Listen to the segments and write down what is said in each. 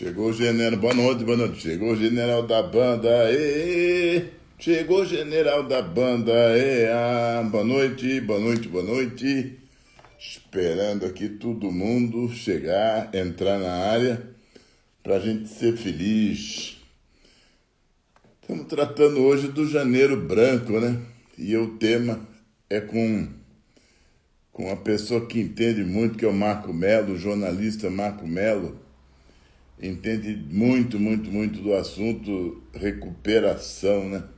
Chegou o general, boa noite, boa noite. Chegou o general da banda, chegou o general da banda, boa noite, boa noite, boa noite. Esperando aqui todo mundo chegar, entrar na área, para a gente ser feliz. Estamos tratando hoje do Janeiro Branco, né? E o tema é com uma pessoa que entende muito, que é o Marco Melo, o jornalista Marco Melo. Entende muito, muito, muito do assunto recuperação, né?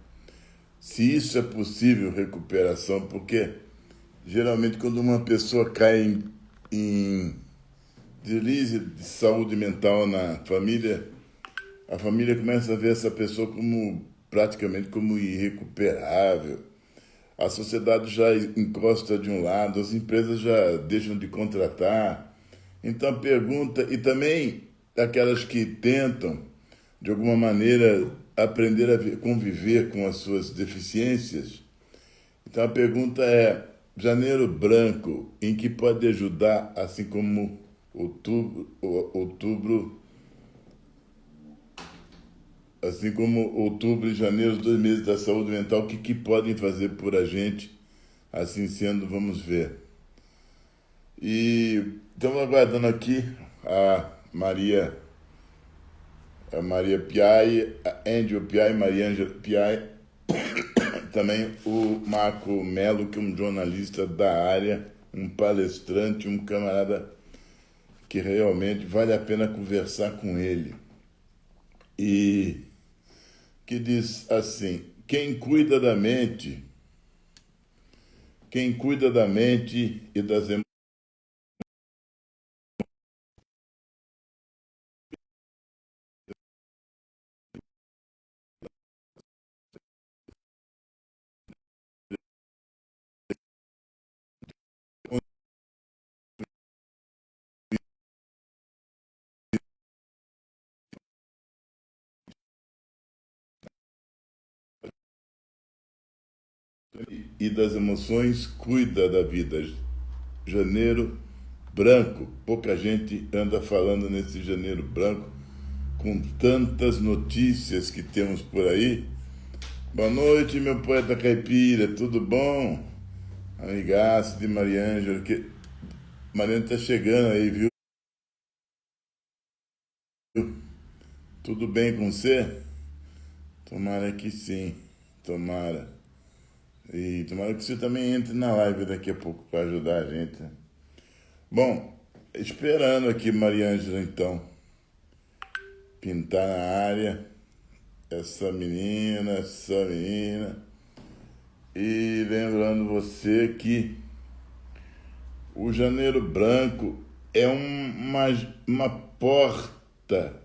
Se isso é possível, recuperação, porque geralmente quando uma pessoa cai em deslize de saúde mental na família, a família começa a ver essa pessoa como praticamente como irrecuperável. A sociedade já encosta de um lado, as empresas já deixam de contratar. Então a pergunta, e também aquelas que tentam, de alguma maneira, aprender a conviver com as suas deficiências. Então a pergunta é, Janeiro Branco, em que pode ajudar, assim como outubro, assim como outubro e janeiro, os 2 meses da saúde mental, o que podem fazer por a gente? Assim sendo, vamos ver. E estamos aguardando aqui a Maria, a Maria Piai, a Angel Piai, Maria Angela Piai, também o Marco Melo, que é um jornalista da área, um palestrante, um camarada que realmente vale a pena conversar com ele. E que diz assim, quem cuida da mente e das emoções, cuida da vida. Janeiro Branco, pouca gente anda falando nesse Janeiro Branco, com tantas notícias que temos por aí. Boa noite, meu poeta caipira, tudo bom? Amigaço de Mariângela, que Mariana tá chegando aí, viu? Tudo bem com você? Tomara que sim, tomara. E tomara que você também entre na live daqui a pouco para ajudar a gente. Bom, esperando aqui Mariângela então pintar na área, essa menina. E lembrando você que o Janeiro Branco é uma porta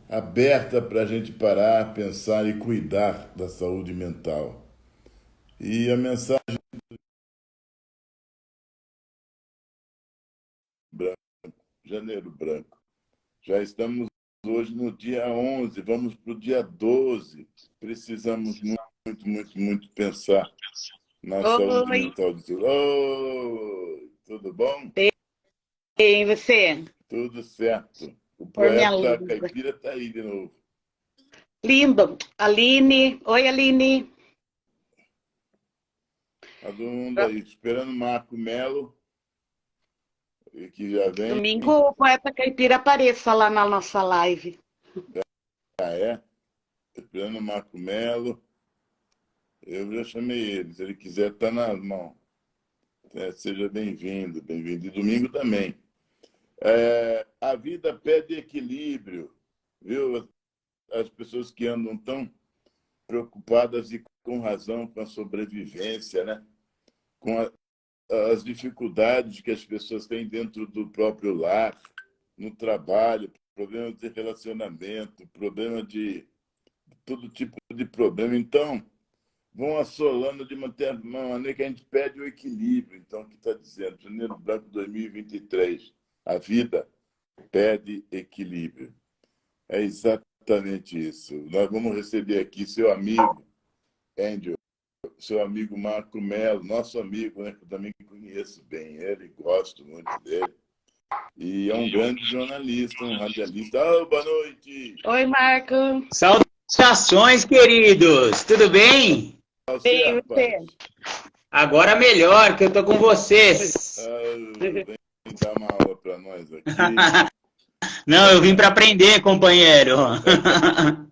aberta para a gente parar, pensar e cuidar da saúde mental. E a mensagem branco, Janeiro Branco. Já estamos hoje no dia 11, vamos para o dia 12. Precisamos muito, muito, muito pensar na saúde Oi, mental do seu. Oi, tudo bom? bem, você? Tudo certo. O Por minha poeta língua. caipira está aí de novo. Lindo. Aline. Oi, Aline. Todo mundo aí, esperando Marco Melo, que já vem. Domingo o poeta caipira apareça lá na nossa live. Ah, é? Esperando Marco Melo. Eu já chamei ele. Se ele quiser, está nas mãos. Seja bem-vindo, bem-vindo. E domingo também. A vida pede equilíbrio, viu? As pessoas que andam tão preocupadas e com razão com a sobrevivência, né? Com as dificuldades que as pessoas têm dentro do próprio lar, no trabalho, problemas de relacionamento, problema de todo tipo de problema. Então, vão assolando de uma maneira que a gente pede o equilíbrio. Então, o que está dizendo? Janeiro Branco 2023. A vida pede equilíbrio. É exatamente isso. Nós vamos receber aqui seu amigo, Angel, seu amigo Marco Melo, nosso amigo, né, que eu também conheço bem ele, gosto muito dele. E é um grande jornalista, um radialista. Oh, boa noite! Oi, Marco. Saudações, queridos! Tudo bem? Você, Bem, rapaz. você? Agora melhor, que eu tô com vocês. Vem dar uma aula para nós aqui. Não, eu vim para aprender, companheiro.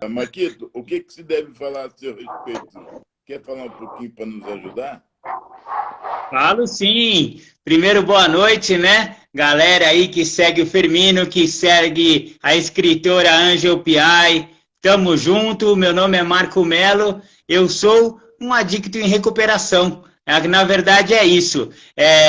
Marquito, o que se deve falar a seu respeito? Quer falar um pouquinho para nos ajudar? Falo sim. Primeiro, boa noite, né? Galera aí que segue o Firmino, que segue a escritora Angel Piai. Tamo junto, meu nome é Marco Melo. Eu sou um adicto em recuperação. Na verdade é isso.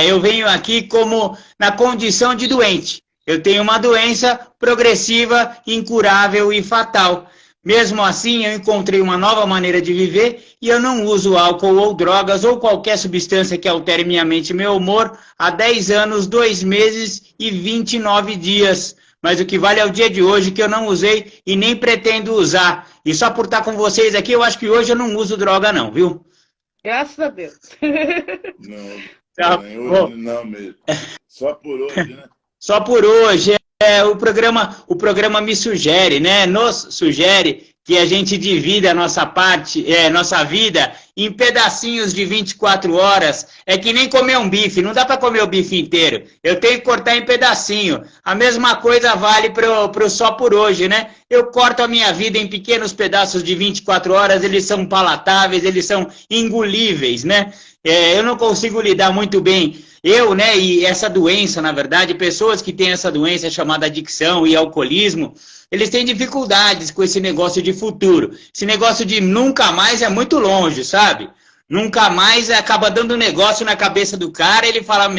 Eu venho aqui como na condição de doente. Eu tenho uma doença progressiva, incurável e fatal. Mesmo assim, eu encontrei uma nova maneira de viver e eu não uso álcool ou drogas ou qualquer substância que altere minha mente e meu humor há 10 anos, 2 meses e 29 dias. Mas o que vale é o dia de hoje que eu não usei e nem pretendo usar. E só por estar com vocês aqui, eu acho que hoje eu não uso droga não, viu? Graças a Deus. Não, Tá, hoje não mesmo. Só por hoje, né? Só por hoje. O programa me sugere, né? Nos sugere que a gente divida a nossa vida em pedacinhos de 24 horas. É que nem comer um bife, não dá para comer o bife inteiro. Eu tenho que cortar em pedacinho. A mesma coisa vale pro só por hoje, né? Eu corto a minha vida em pequenos pedaços de 24 horas, eles são palatáveis, eles são engolíveis, né? Eu não consigo lidar muito bem. Né, e essa doença, na verdade, pessoas que têm essa doença chamada adicção e alcoolismo, eles têm dificuldades com esse negócio de futuro. Esse negócio de nunca mais é muito longe, sabe? Nunca mais acaba dando um negócio na cabeça do cara e ele fala,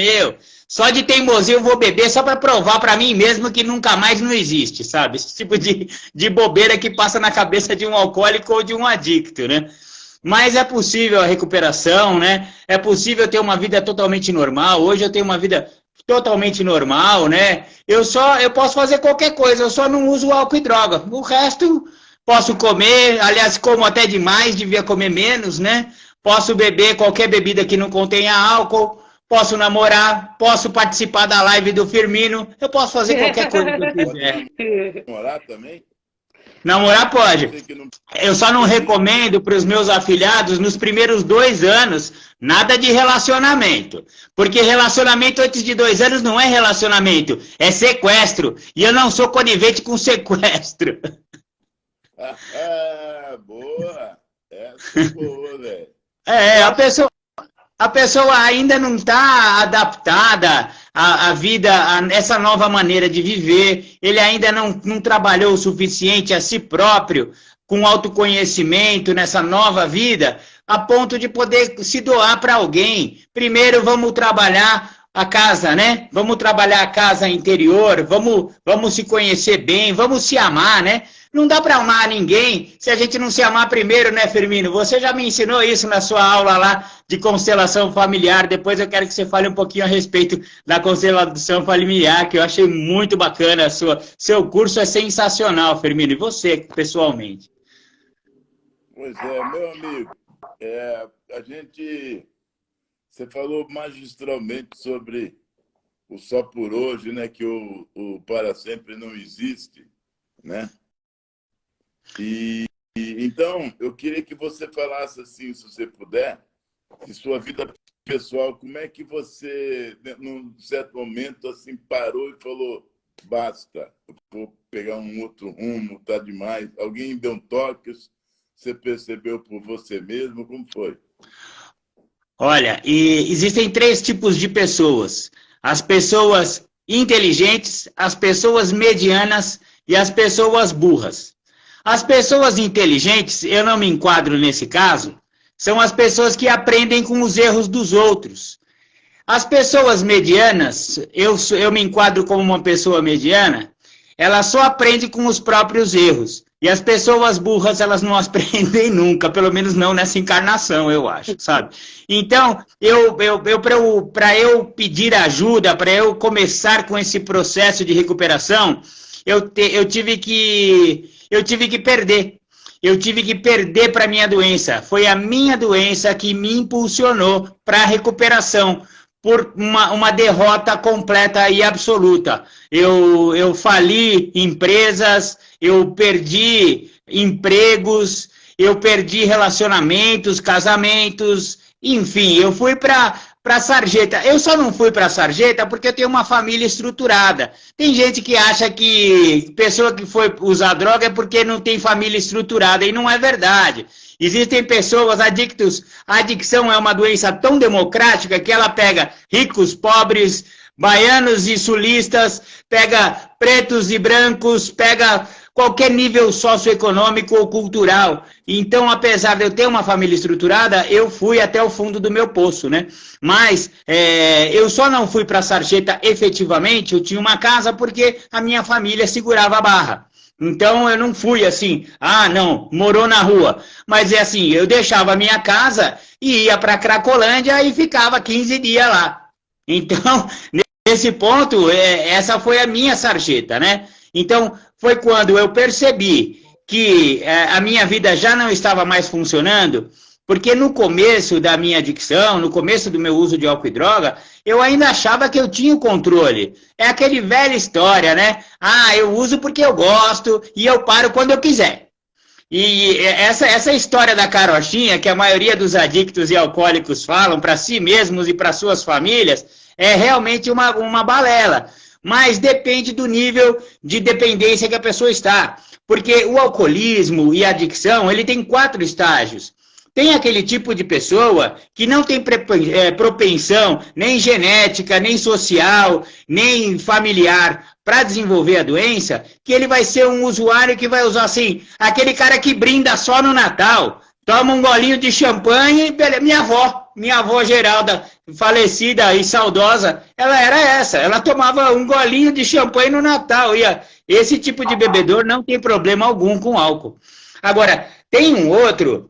só de teimosia eu vou beber só para provar para mim mesmo que nunca mais não existe, sabe? Esse tipo de bobeira que passa na cabeça de um alcoólico ou de um adicto, né? Mas é possível a recuperação, né? É possível ter uma vida totalmente normal. Hoje eu tenho uma vida totalmente normal, né? Eu posso fazer qualquer coisa, eu só não uso álcool e droga. O resto, posso comer, aliás, como até demais, devia comer menos, né? Posso beber qualquer bebida que não contenha álcool, posso namorar, posso participar da live do Firmino, eu posso fazer qualquer coisa que eu quiser. Namorar também? Namorar pode. Eu só não recomendo para os meus afilhados, nos primeiros 2 anos, nada de relacionamento. Porque relacionamento antes de 2 anos não é relacionamento, é sequestro. E eu não sou conivente com sequestro. Boa! Essa é boa, velho. A pessoa ainda não está adaptada à vida, a essa nova maneira de viver, ele ainda não trabalhou o suficiente a si próprio, com autoconhecimento nessa nova vida, a ponto de poder se doar para alguém. Primeiro vamos trabalhar a casa, né? Vamos trabalhar a casa interior, vamos se conhecer bem, vamos se amar, né? Não dá para amar ninguém se a gente não se amar primeiro, né, Firmino? Você já me ensinou isso na sua aula lá de constelação familiar. Depois eu quero que você fale um pouquinho a respeito da constelação familiar, que eu achei muito bacana. Seu curso é sensacional, Firmino. E você, pessoalmente? Pois é, meu amigo. Você falou magistralmente sobre o só por hoje, né? Que o para sempre não existe, né? Então, eu queria que você falasse assim, se você puder, de sua vida pessoal, como é que você, num certo momento, assim, parou e falou, basta, eu vou pegar um outro rumo, tá demais. Alguém deu um toque, você percebeu por você mesmo, como foi? Olha, existem 3 tipos de pessoas. As pessoas inteligentes, as pessoas medianas e as pessoas burras. As pessoas inteligentes, eu não me enquadro nesse caso, são as pessoas que aprendem com os erros dos outros. As pessoas medianas, eu me enquadro como uma pessoa mediana, ela só aprende com os próprios erros. E as pessoas burras, elas não aprendem nunca, pelo menos não nessa encarnação, eu acho, sabe? Então, para eu pedir ajuda, para eu começar com esse processo de recuperação, eu tive que perder. Eu tive que perder para a minha doença. Foi a minha doença que me impulsionou para a recuperação. por uma derrota completa e absoluta. Eu fali empresas, eu perdi empregos, eu perdi relacionamentos, casamentos, enfim, eu fui para sarjeta. Eu só não fui para sarjeta porque eu tenho uma família estruturada. Tem gente que acha que pessoa que foi usar droga é porque não tem família estruturada, e não é verdade. Existem pessoas adictos. A adicção é uma doença tão democrática que ela pega ricos, pobres, baianos e sulistas, pega pretos e brancos, pega qualquer nível socioeconômico ou cultural. Então, apesar de eu ter uma família estruturada, eu fui até o fundo do meu poço, né? Mas eu só não fui para a sarjeta efetivamente, eu tinha uma casa porque a minha família segurava a barra. Então, eu não fui assim, não, morou na rua. Mas é assim, eu deixava a minha casa e ia para Cracolândia e ficava 15 dias lá. Então, nesse ponto, essa foi a minha sarjeta, né? Então, foi quando eu percebi que a minha vida já não estava mais funcionando, porque no começo da minha adicção, no começo do meu uso de álcool e droga, eu ainda achava que eu tinha o controle. É aquele velha história, né? Eu uso porque eu gosto e eu paro quando eu quiser. E essa história da carochinha, que a maioria dos adictos e alcoólicos falam para si mesmos e para suas famílias, é realmente uma balela. Mas depende do nível de dependência que a pessoa está. Porque o alcoolismo e a adicção, ele tem 4 estágios. Tem aquele tipo de pessoa que não tem propensão, nem genética, nem social, nem familiar, para desenvolver a doença, que ele vai ser um usuário que vai usar assim, aquele cara que brinda só no Natal, toma um golinho de champanhe, minha avó Geralda, falecida e saudosa, ela era essa, ela tomava um golinho de champanhe no Natal, esse tipo de bebedor não tem problema algum com álcool. Agora, tem um outro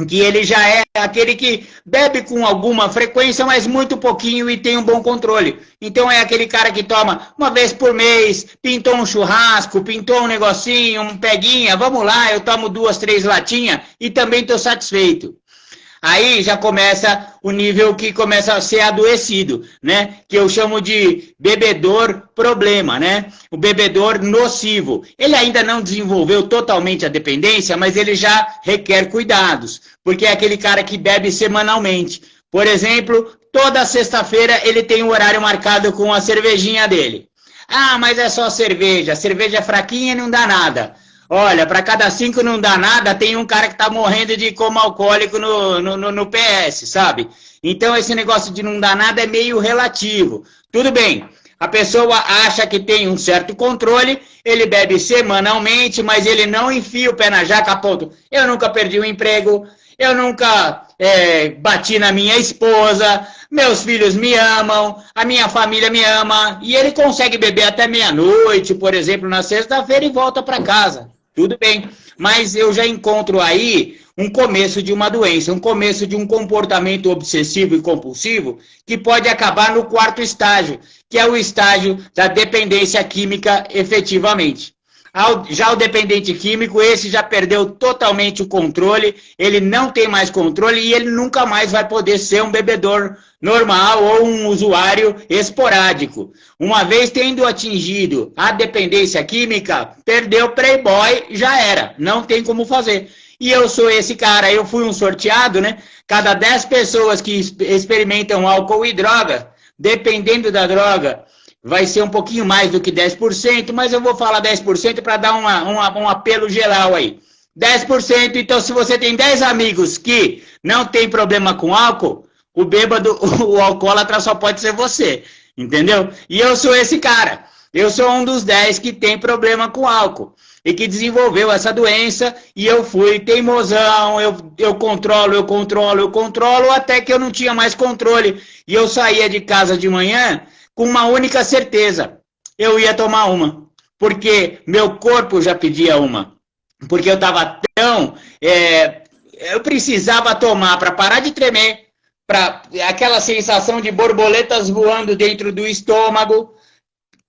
que ele já é aquele que bebe com alguma frequência, mas muito pouquinho e tem um bom controle. Então é aquele cara que toma uma vez por mês, pintou um churrasco, pintou um negocinho, um peguinha, vamos lá, eu tomo 2, 3 latinhas e também estou satisfeito. Aí já começa o nível que começa a ser adoecido, né? Que eu chamo de bebedor problema, né? O bebedor nocivo. Ele ainda não desenvolveu totalmente a dependência, mas ele já requer cuidados, porque é aquele cara que bebe semanalmente. Por exemplo, toda sexta-feira ele tem um horário marcado com a cervejinha dele. Mas é só cerveja é fraquinha e não dá nada. Olha, para cada 5 não dá nada, tem um cara que tá morrendo de coma alcoólico no PS, sabe? Então esse negócio de não dar nada é meio relativo. Tudo bem, a pessoa acha que tem um certo controle, ele bebe semanalmente, mas ele não enfia o pé na jaca a ponto. Eu nunca perdi um emprego, eu nunca bati na minha esposa, meus filhos me amam, a minha família me ama, e ele consegue beber até meia-noite, por exemplo, na sexta-feira e volta para casa. Tudo bem, mas eu já encontro aí um começo de uma doença, um começo de um comportamento obsessivo e compulsivo que pode acabar no 4º estágio, que é o estágio da dependência química efetivamente. Já o dependente químico, esse já perdeu totalmente o controle, ele não tem mais controle e ele nunca mais vai poder ser um bebedor normal ou um usuário esporádico. Uma vez tendo atingido a dependência química, perdeu Playboy, já era, não tem como fazer. E eu sou esse cara, eu fui um sorteado, né? Cada 10 pessoas que experimentam álcool e droga, dependendo da droga, vai ser um pouquinho mais do que 10%, mas eu vou falar 10% para dar um apelo geral aí. 10%, então se você tem 10 amigos que não tem problema com álcool, o bêbado, o alcoólatra só pode ser você, entendeu? E eu sou esse cara, eu sou um dos 10 que tem problema com álcool e que desenvolveu essa doença e eu fui teimosão, eu controlo, até que eu não tinha mais controle e eu saía de casa de manhã com uma única certeza, eu ia tomar uma, porque meu corpo já pedia uma, porque eu estava tão, eu precisava tomar para parar de tremer, para aquela sensação de borboletas voando dentro do estômago,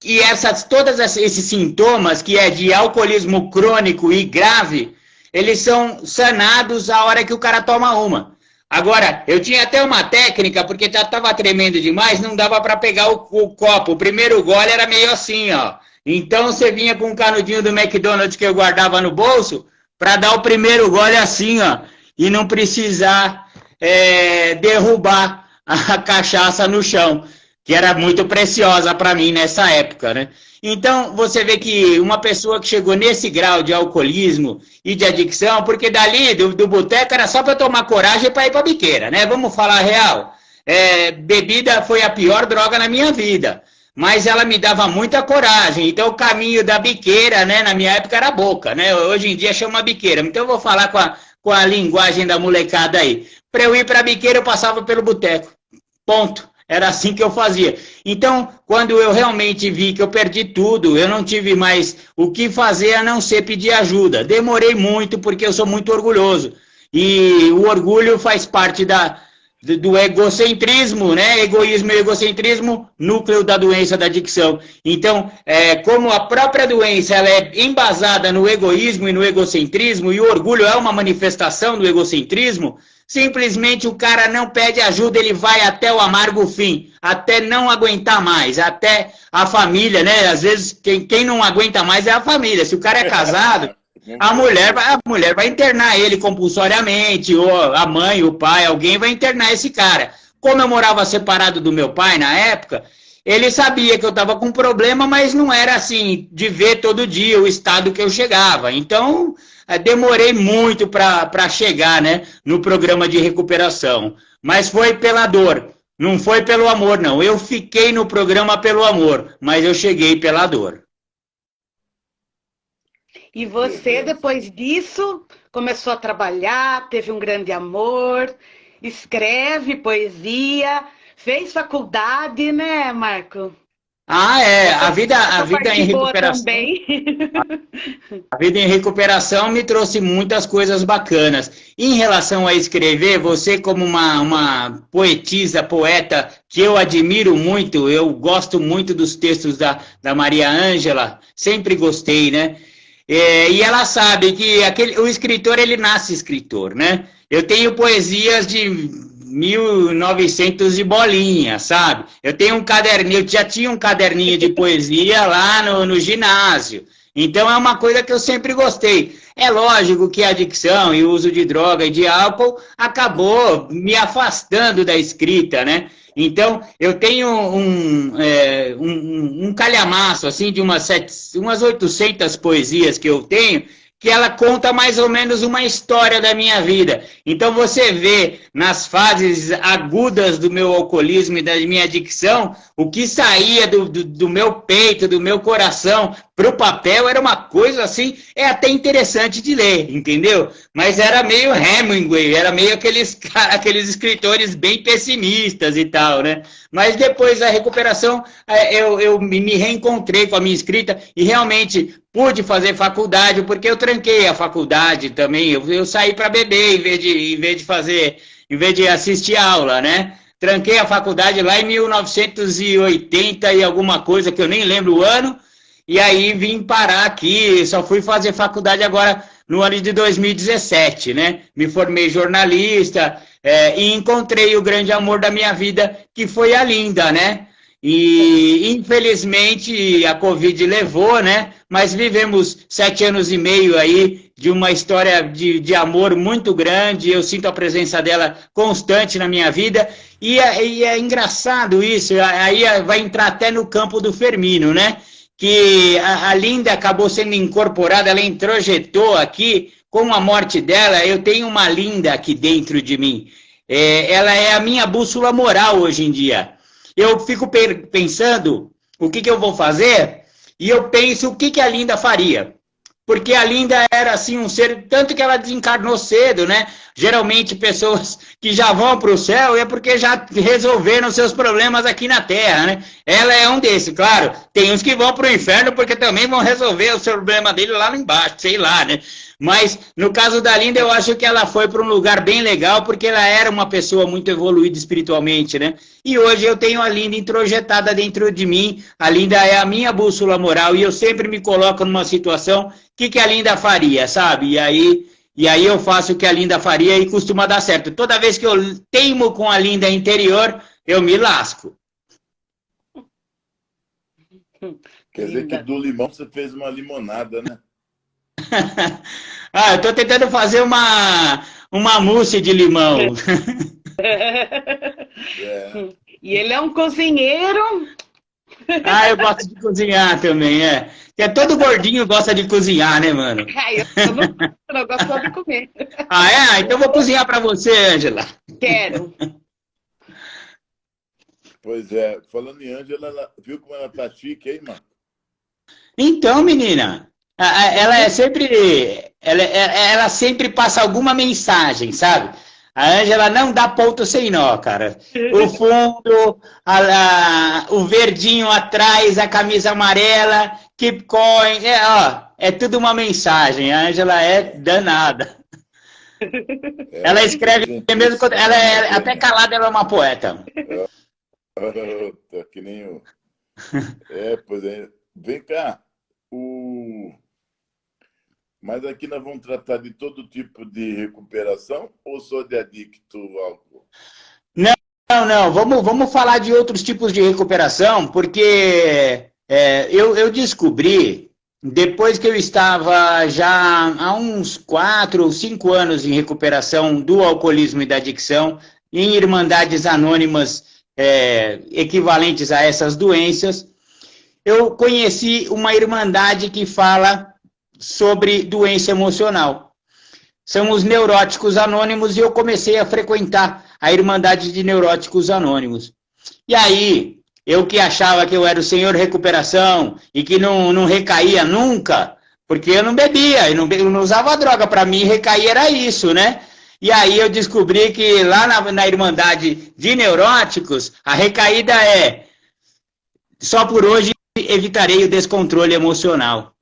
e todos esses sintomas, que é de alcoolismo crônico e grave, eles são sanados a hora que o cara toma uma. Agora, eu tinha até uma técnica, porque já estava tremendo demais, não dava para pegar o copo. O primeiro gole era meio assim, ó. Então você vinha com um canudinho do McDonald's que eu guardava no bolso, para dar o primeiro gole assim, ó. E não precisar derrubar a cachaça no chão, que era muito preciosa para mim nessa época, né? Então, você vê que uma pessoa que chegou nesse grau de alcoolismo e de adicção, porque dali, do boteco, era só para tomar coragem para ir para a biqueira, né? Vamos falar a real. Bebida foi a pior droga na minha vida, mas ela me dava muita coragem. Então, o caminho da biqueira, né, na minha época era a boca, né? Hoje em dia chama biqueira. Então, eu vou falar com a linguagem da molecada aí. Para eu ir para a biqueira, eu passava pelo boteco. Ponto. Era assim que eu fazia. Então, quando eu realmente vi que eu perdi tudo, eu não tive mais o que fazer a não ser pedir ajuda. Demorei muito, porque eu sou muito orgulhoso. E o orgulho faz parte do egocentrismo, né? Egoísmo e egocentrismo, núcleo da doença da adicção. Então, como a própria doença ela é embasada no egoísmo e no egocentrismo, e o orgulho é uma manifestação do egocentrismo, simplesmente o cara não pede ajuda, ele vai até o amargo fim, até não aguentar mais, até a família, né? Às vezes, quem não aguenta mais é a família. Se o cara é casado, a mulher vai internar ele compulsoriamente, ou a mãe, o pai, alguém vai internar esse cara. Como eu morava separado do meu pai na época, ele sabia que eu estava com problema, mas não era assim, de ver todo dia o estado que eu chegava. Então, demorei muito para chegar, né, no programa de recuperação. Mas foi pela dor, não foi pelo amor, não. Eu fiquei no programa pelo amor, mas eu cheguei pela dor. E você, depois disso, começou a trabalhar, teve um grande amor, escreve poesia, fez faculdade, né, Marco? A vida em recuperação. A vida em recuperação me trouxe muitas coisas bacanas. Em relação a escrever, você como uma poetisa, poeta, que eu admiro muito, eu gosto muito dos textos da Maria Ângela, sempre gostei, né? E ela sabe que o escritor, ele nasce escritor, né? Eu tenho poesias de 1900 e bolinha, sabe? Eu tenho um caderninho, eu já tinha um caderninho de poesia lá no ginásio. Então é uma coisa que eu sempre gostei. É lógico que a adicção e o uso de droga e de álcool acabou me afastando da escrita, né? Então, eu tenho um calhamaço, assim, de umas 800 poesias que eu tenho, que ela conta mais ou menos uma história da minha vida. Então você vê nas fases agudas do meu alcoolismo e da minha adicção, o que saía do meu peito, do meu coração para o papel era uma coisa assim, é até interessante de ler, entendeu? Mas era meio Hemingway, era meio aqueles escritores bem pessimistas e tal, né? Mas depois da recuperação, eu me reencontrei com a minha escrita e realmente pude fazer faculdade, porque eu tranquei a faculdade também, eu saí para beber em vez de assistir aula, né? Tranquei a faculdade lá em 1980 e alguma coisa, que eu nem lembro o ano, e aí vim parar aqui, só fui fazer faculdade agora no ano de 2017, né? Me formei jornalista e encontrei o grande amor da minha vida, que foi a Linda, né? E infelizmente a Covid levou, né? Mas vivemos 7 anos e meio aí de uma história de amor muito grande. Eu sinto a presença dela constante na minha vida. E é engraçado isso, aí vai entrar até no campo do Fermino, né? Que a Linda acabou sendo incorporada, ela introjetou aqui, com a morte dela, eu tenho uma Linda aqui dentro de mim. Ela é a minha bússola moral hoje em dia. Eu fico pensando o que eu vou fazer e eu penso o que a Linda faria. Porque a Linda era assim um ser, tanto que ela desencarnou cedo, né? Geralmente pessoas que já vão para o céu é porque já resolveram seus problemas aqui na Terra, né? Ela é um desses, claro. Tem uns que vão para o inferno porque também vão resolver o seu problema dele lá embaixo, sei lá, né? Mas no caso da Linda eu acho que ela foi para um lugar bem legal porque ela era uma pessoa muito evoluída espiritualmente, né? E hoje eu tenho a Linda introjetada dentro de mim. A Linda é a minha bússola moral e eu sempre me coloco numa situação, o que a Linda faria, sabe? E aí e aí eu faço o que a Linda faria e costuma dar certo. Toda vez que eu teimo com a Linda interior, eu me lasco. Quer dizer que do limão você fez uma limonada, né? Eu tô tentando fazer uma mousse de limão. E ele é um cozinheiro. Eu gosto de cozinhar também, Porque todo gordinho gosta de cozinhar, né, mano? Eu gosto só de comer. Então eu vou cozinhar pra você, Ângela. Quero. Pois é. Falando em Ângela, viu como ela tá chique, hein, mano? Então, menina, ela é sempre... Ela sempre passa alguma mensagem, sabe? A Ângela não dá ponto sem nó, cara. O fundo, o verdinho atrás, a camisa amarela, keep going, é tudo uma mensagem. A Ângela é danada. Ela escreve mesmo quando ela é até calada, ela é uma poeta. Que nem eu. Pois é. Vem cá. Mas aqui nós vamos tratar de todo tipo de recuperação ou só de adicto ao álcool? Não. Vamos falar de outros tipos de recuperação, porque eu descobri, depois que eu estava já há uns 4 ou 5 anos em recuperação do alcoolismo e da adicção, em irmandades anônimas equivalentes a essas doenças, eu conheci uma irmandade que fala sobre doença emocional. São os Neuróticos Anônimos e eu comecei a frequentar a Irmandade de Neuróticos Anônimos. E aí, eu que achava que eu era o senhor recuperação e que não recaía nunca, porque eu não bebia, eu não usava droga, para mim recair era isso, né? E aí eu descobri que lá na Irmandade de Neuróticos, a recaída só por hoje evitarei o descontrole emocional.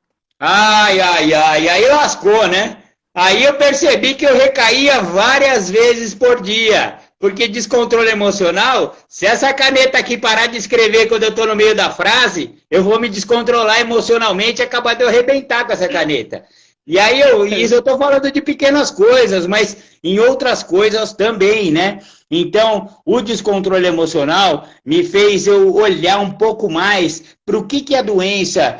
Aí lascou, né? Aí eu percebi que eu recaía várias vezes por dia, porque descontrole emocional, se essa caneta aqui parar de escrever quando eu estou no meio da frase, eu vou me descontrolar emocionalmente e acabar de eu arrebentar com essa caneta. E aí isso eu estou falando de pequenas coisas, mas em outras coisas também, né? Então, o descontrole emocional me fez eu olhar um pouco mais para o que a doença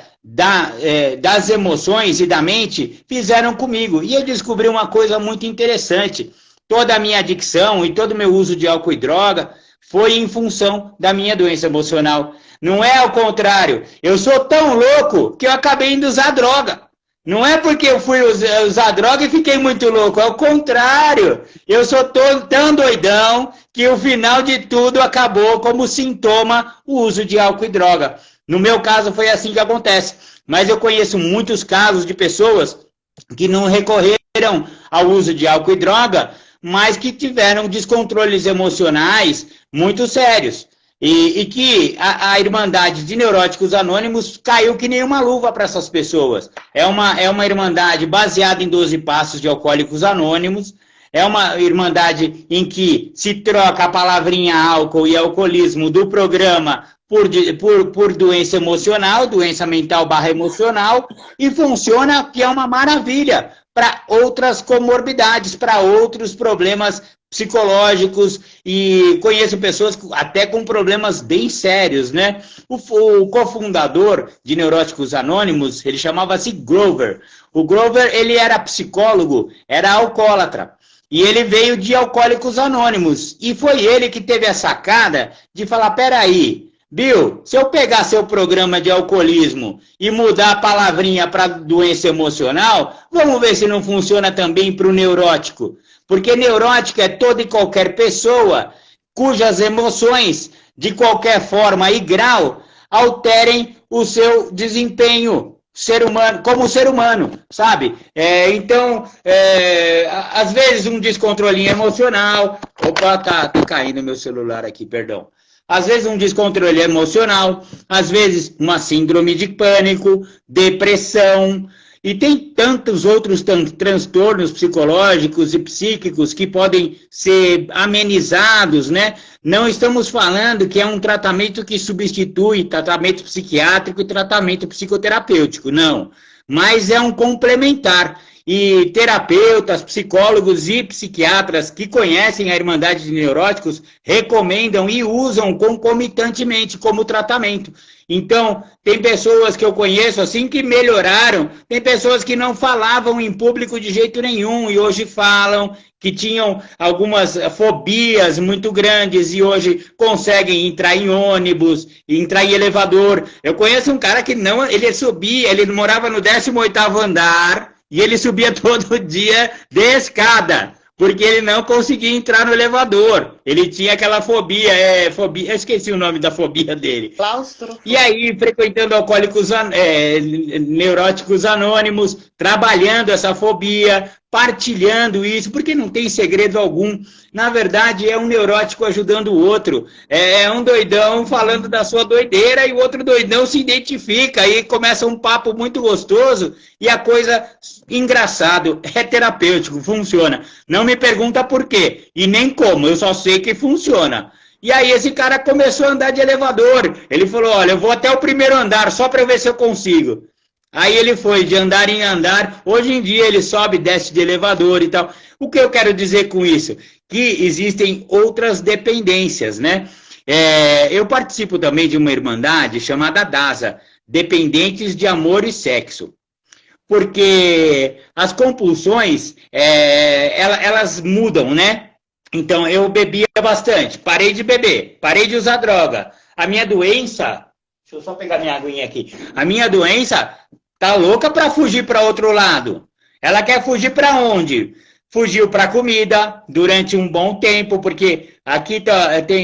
das emoções e da mente fizeram comigo. E eu descobri uma coisa muito interessante. Toda a minha adicção e todo o meu uso de álcool e droga foi em função da minha doença emocional. Não é ao contrário. Eu sou tão louco que eu acabei indo usar droga. Não é porque eu fui usar droga e fiquei muito louco. É o contrário. Eu sou tão doidão que o final de tudo acabou como sintoma o uso de álcool e droga. No meu caso foi assim que acontece. Mas eu conheço muitos casos de pessoas que não recorreram ao uso de álcool e droga, mas que tiveram descontroles emocionais muito sérios. E que a Irmandade de Neuróticos Anônimos caiu que nem uma luva para essas pessoas. É uma irmandade baseada em 12 passos de Alcoólicos Anônimos. É uma irmandade em que se troca a palavrinha álcool e alcoolismo do programa por doença emocional, doença mental / emocional, e funciona que é uma maravilha para outras comorbidades, para outros problemas psicológicos, e conheço pessoas até com problemas bem sérios, né? O cofundador de Neuróticos Anônimos, ele chamava-se Grover. O Grover, ele era psicólogo, era alcoólatra, e ele veio de Alcoólicos Anônimos, e foi ele que teve a sacada de falar, peraí, Bill, se eu pegar seu programa de alcoolismo e mudar a palavrinha para doença emocional, vamos ver se não funciona também para o neurótico. Porque neurótico é toda e qualquer pessoa cujas emoções, de qualquer forma e grau, alterem o seu desempenho como ser humano, sabe? Então, às vezes um descontrolinho emocional... Opa, tá caindo meu celular aqui, perdão. Às vezes um descontrole emocional, às vezes uma síndrome de pânico, depressão, e tem tantos outros transtornos psicológicos e psíquicos que podem ser amenizados, né? Não estamos falando que é um tratamento que substitui tratamento psiquiátrico e tratamento psicoterapêutico, não. Mas é um complementar. e terapeutas, psicólogos e psiquiatras que conhecem a Irmandade de Neuróticos recomendam e usam concomitantemente como tratamento. Então, tem pessoas que eu conheço assim que melhoraram, tem pessoas que não falavam em público de jeito nenhum e hoje falam, que tinham algumas fobias muito grandes e hoje conseguem entrar em ônibus, entrar em elevador. Eu conheço um cara que não, ele subia, ele morava no 18º andar e ele subia todo dia de escada, porque ele não conseguia entrar no elevador. Ele tinha aquela fobia, eu esqueci o nome da fobia dele. Claustro. E aí, frequentando neuróticos anônimos, trabalhando essa fobia, partilhando isso, porque não tem segredo algum. Na verdade, é um neurótico ajudando o outro. É um doidão falando da sua doideira e o outro doidão se identifica. Aí começa um papo muito gostoso e a coisa, engraçado, é terapêutico, funciona. Não me pergunta por quê e nem como, eu só sei que funciona. E aí esse cara começou a andar de elevador. Ele falou, olha, eu vou até o 1º andar só para ver se eu consigo. Aí ele foi de andar em andar. Hoje em dia ele sobe e desce de elevador e tal. O que eu quero dizer com isso? Que existem outras dependências, né? Eu participo também de uma irmandade chamada DASA, Dependentes de Amor e Sexo. Porque as compulsões, elas mudam, né? Então, eu bebia bastante, parei de beber, parei de usar droga. A minha doença, deixa eu só pegar minha aguinha aqui. A minha doença tá louca para fugir para outro lado. Ela quer fugir para onde? Fugiu para comida durante um bom tempo, porque aqui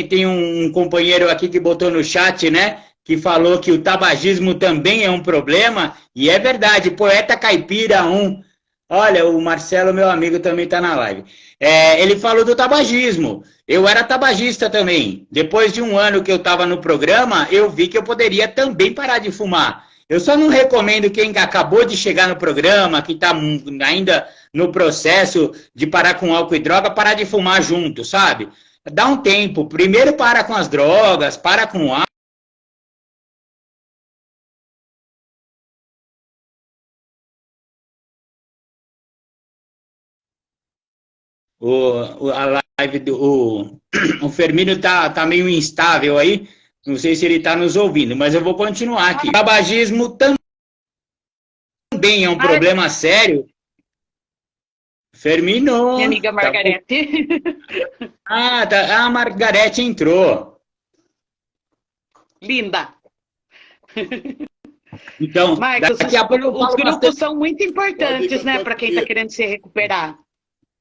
tem um companheiro aqui que botou no chat, né? Que falou que o tabagismo também é um problema, e é verdade, Poeta Caipira 1. Olha, o Marcelo, meu amigo, também está na live. Ele falou do tabagismo. Eu era tabagista também. Depois de um ano que eu estava no programa, eu vi que eu poderia também parar de fumar. Eu só não recomendo quem acabou de chegar no programa, que está ainda no processo de parar com álcool e droga, parar de fumar junto, sabe? Dá um tempo. Primeiro para com as drogas, para com o álcool. A live o Fermino tá meio instável aí, não sei se ele está nos ouvindo, mas eu vou continuar aqui. O tabagismo também é um problema sério. Fermino. Minha amiga Margarete. A Margarete entrou. Linda. Então, Marcos, daqui a pouco eu os falo grupos bastante. são muito importantes, né, para quem está querendo se recuperar.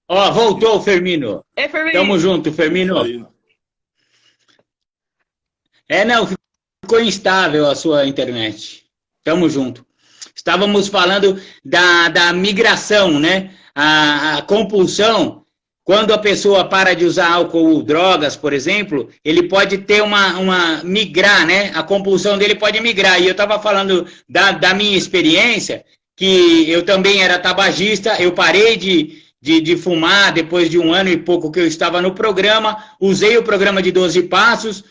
Ó, voltou o Fermino. É, Fermino. Tamo junto, Fermino. Não, ficou instável a sua internet. Tamo junto. Estávamos falando da migração, né? A compulsão, quando a pessoa para de usar álcool ou drogas, por exemplo, ele pode ter migrar, né? A compulsão dele pode migrar. E eu estava falando da minha experiência, que eu também era tabagista, eu parei de fumar depois de um ano e pouco que eu estava no programa, usei o programa de 12 passos.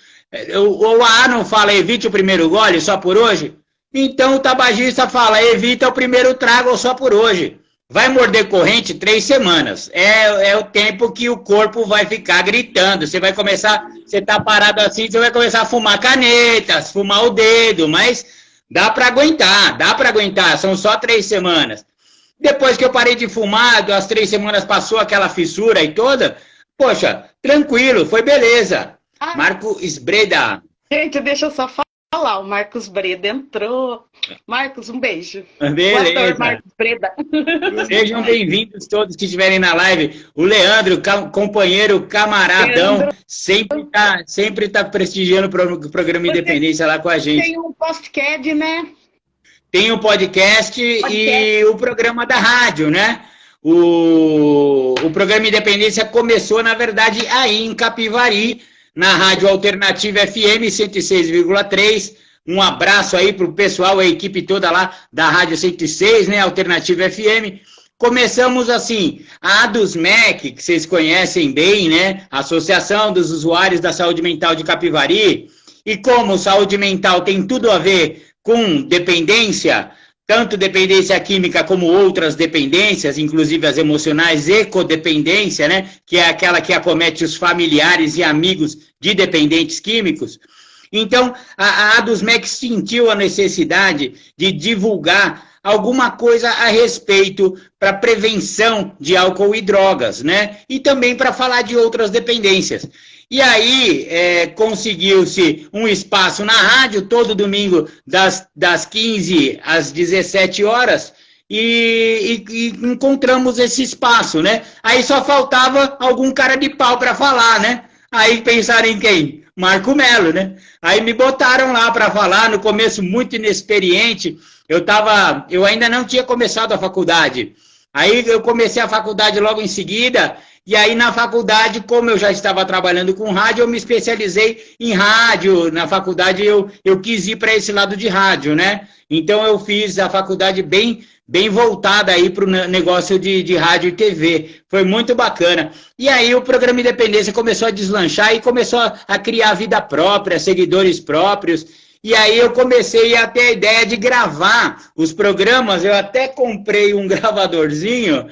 O AA não fala evite o primeiro gole só por hoje? Então o tabagista fala evita o primeiro trago só por hoje. Vai morder corrente 3 semanas. É o tempo que o corpo vai ficar gritando. Você vai começar, você tá parado assim, você vai começar a fumar canetas, fumar o dedo, mas dá para aguentar, são só 3 semanas. Depois que eu parei de fumar, as 3 semanas passou aquela fissura e toda, poxa, tranquilo, foi beleza. Marco Esbreda. Gente, deixa eu só falar, o Marcos Breda entrou. Marcos, um beijo. Beleza. Boa tarde, Marcos Breda. Sejam bem-vindos todos que estiverem na live. O Leandro, companheiro, camaradão, Leandro. sempre tá prestigiando o programa Independência lá com a gente. Tem um podcast, né? Tem o podcast e o programa da rádio, né? O programa Independência começou, na verdade, aí em Capivari, na Rádio Alternativa FM 106,3. Um abraço aí pro pessoal, a equipe toda lá da Rádio 106, né? Alternativa FM. Começamos assim, a ADUSMEC, que vocês conhecem bem, né? Associação dos Usuários da Saúde Mental de Capivari. E como saúde mental tem tudo a ver com dependência, tanto dependência química como outras dependências, inclusive as emocionais e codependência, né, que é aquela que acomete os familiares e amigos de dependentes químicos. Então, a ADUSMEC sentiu a necessidade de divulgar alguma coisa a respeito para prevenção de álcool e drogas, né? E também para falar de outras dependências. E aí, conseguiu-se um espaço na rádio, todo domingo, das 15 às 17 horas, e encontramos esse espaço, né? Aí só faltava algum cara de pau para falar, né? Aí pensaram em quem? Marco Melo, né? Aí me botaram lá para falar, no começo muito inexperiente, eu ainda não tinha começado a faculdade. Aí eu comecei a faculdade logo em seguida, e aí na faculdade, como eu já estava trabalhando com rádio, eu me especializei em rádio. Na faculdade eu quis ir para esse lado de rádio, né? Então eu fiz a faculdade bem voltada aí para o negócio de rádio e TV. Foi muito bacana. E aí o programa Independência começou a deslanchar e começou a criar vida própria, seguidores próprios. E aí eu comecei a ter a ideia de gravar os programas. Eu até comprei um gravadorzinho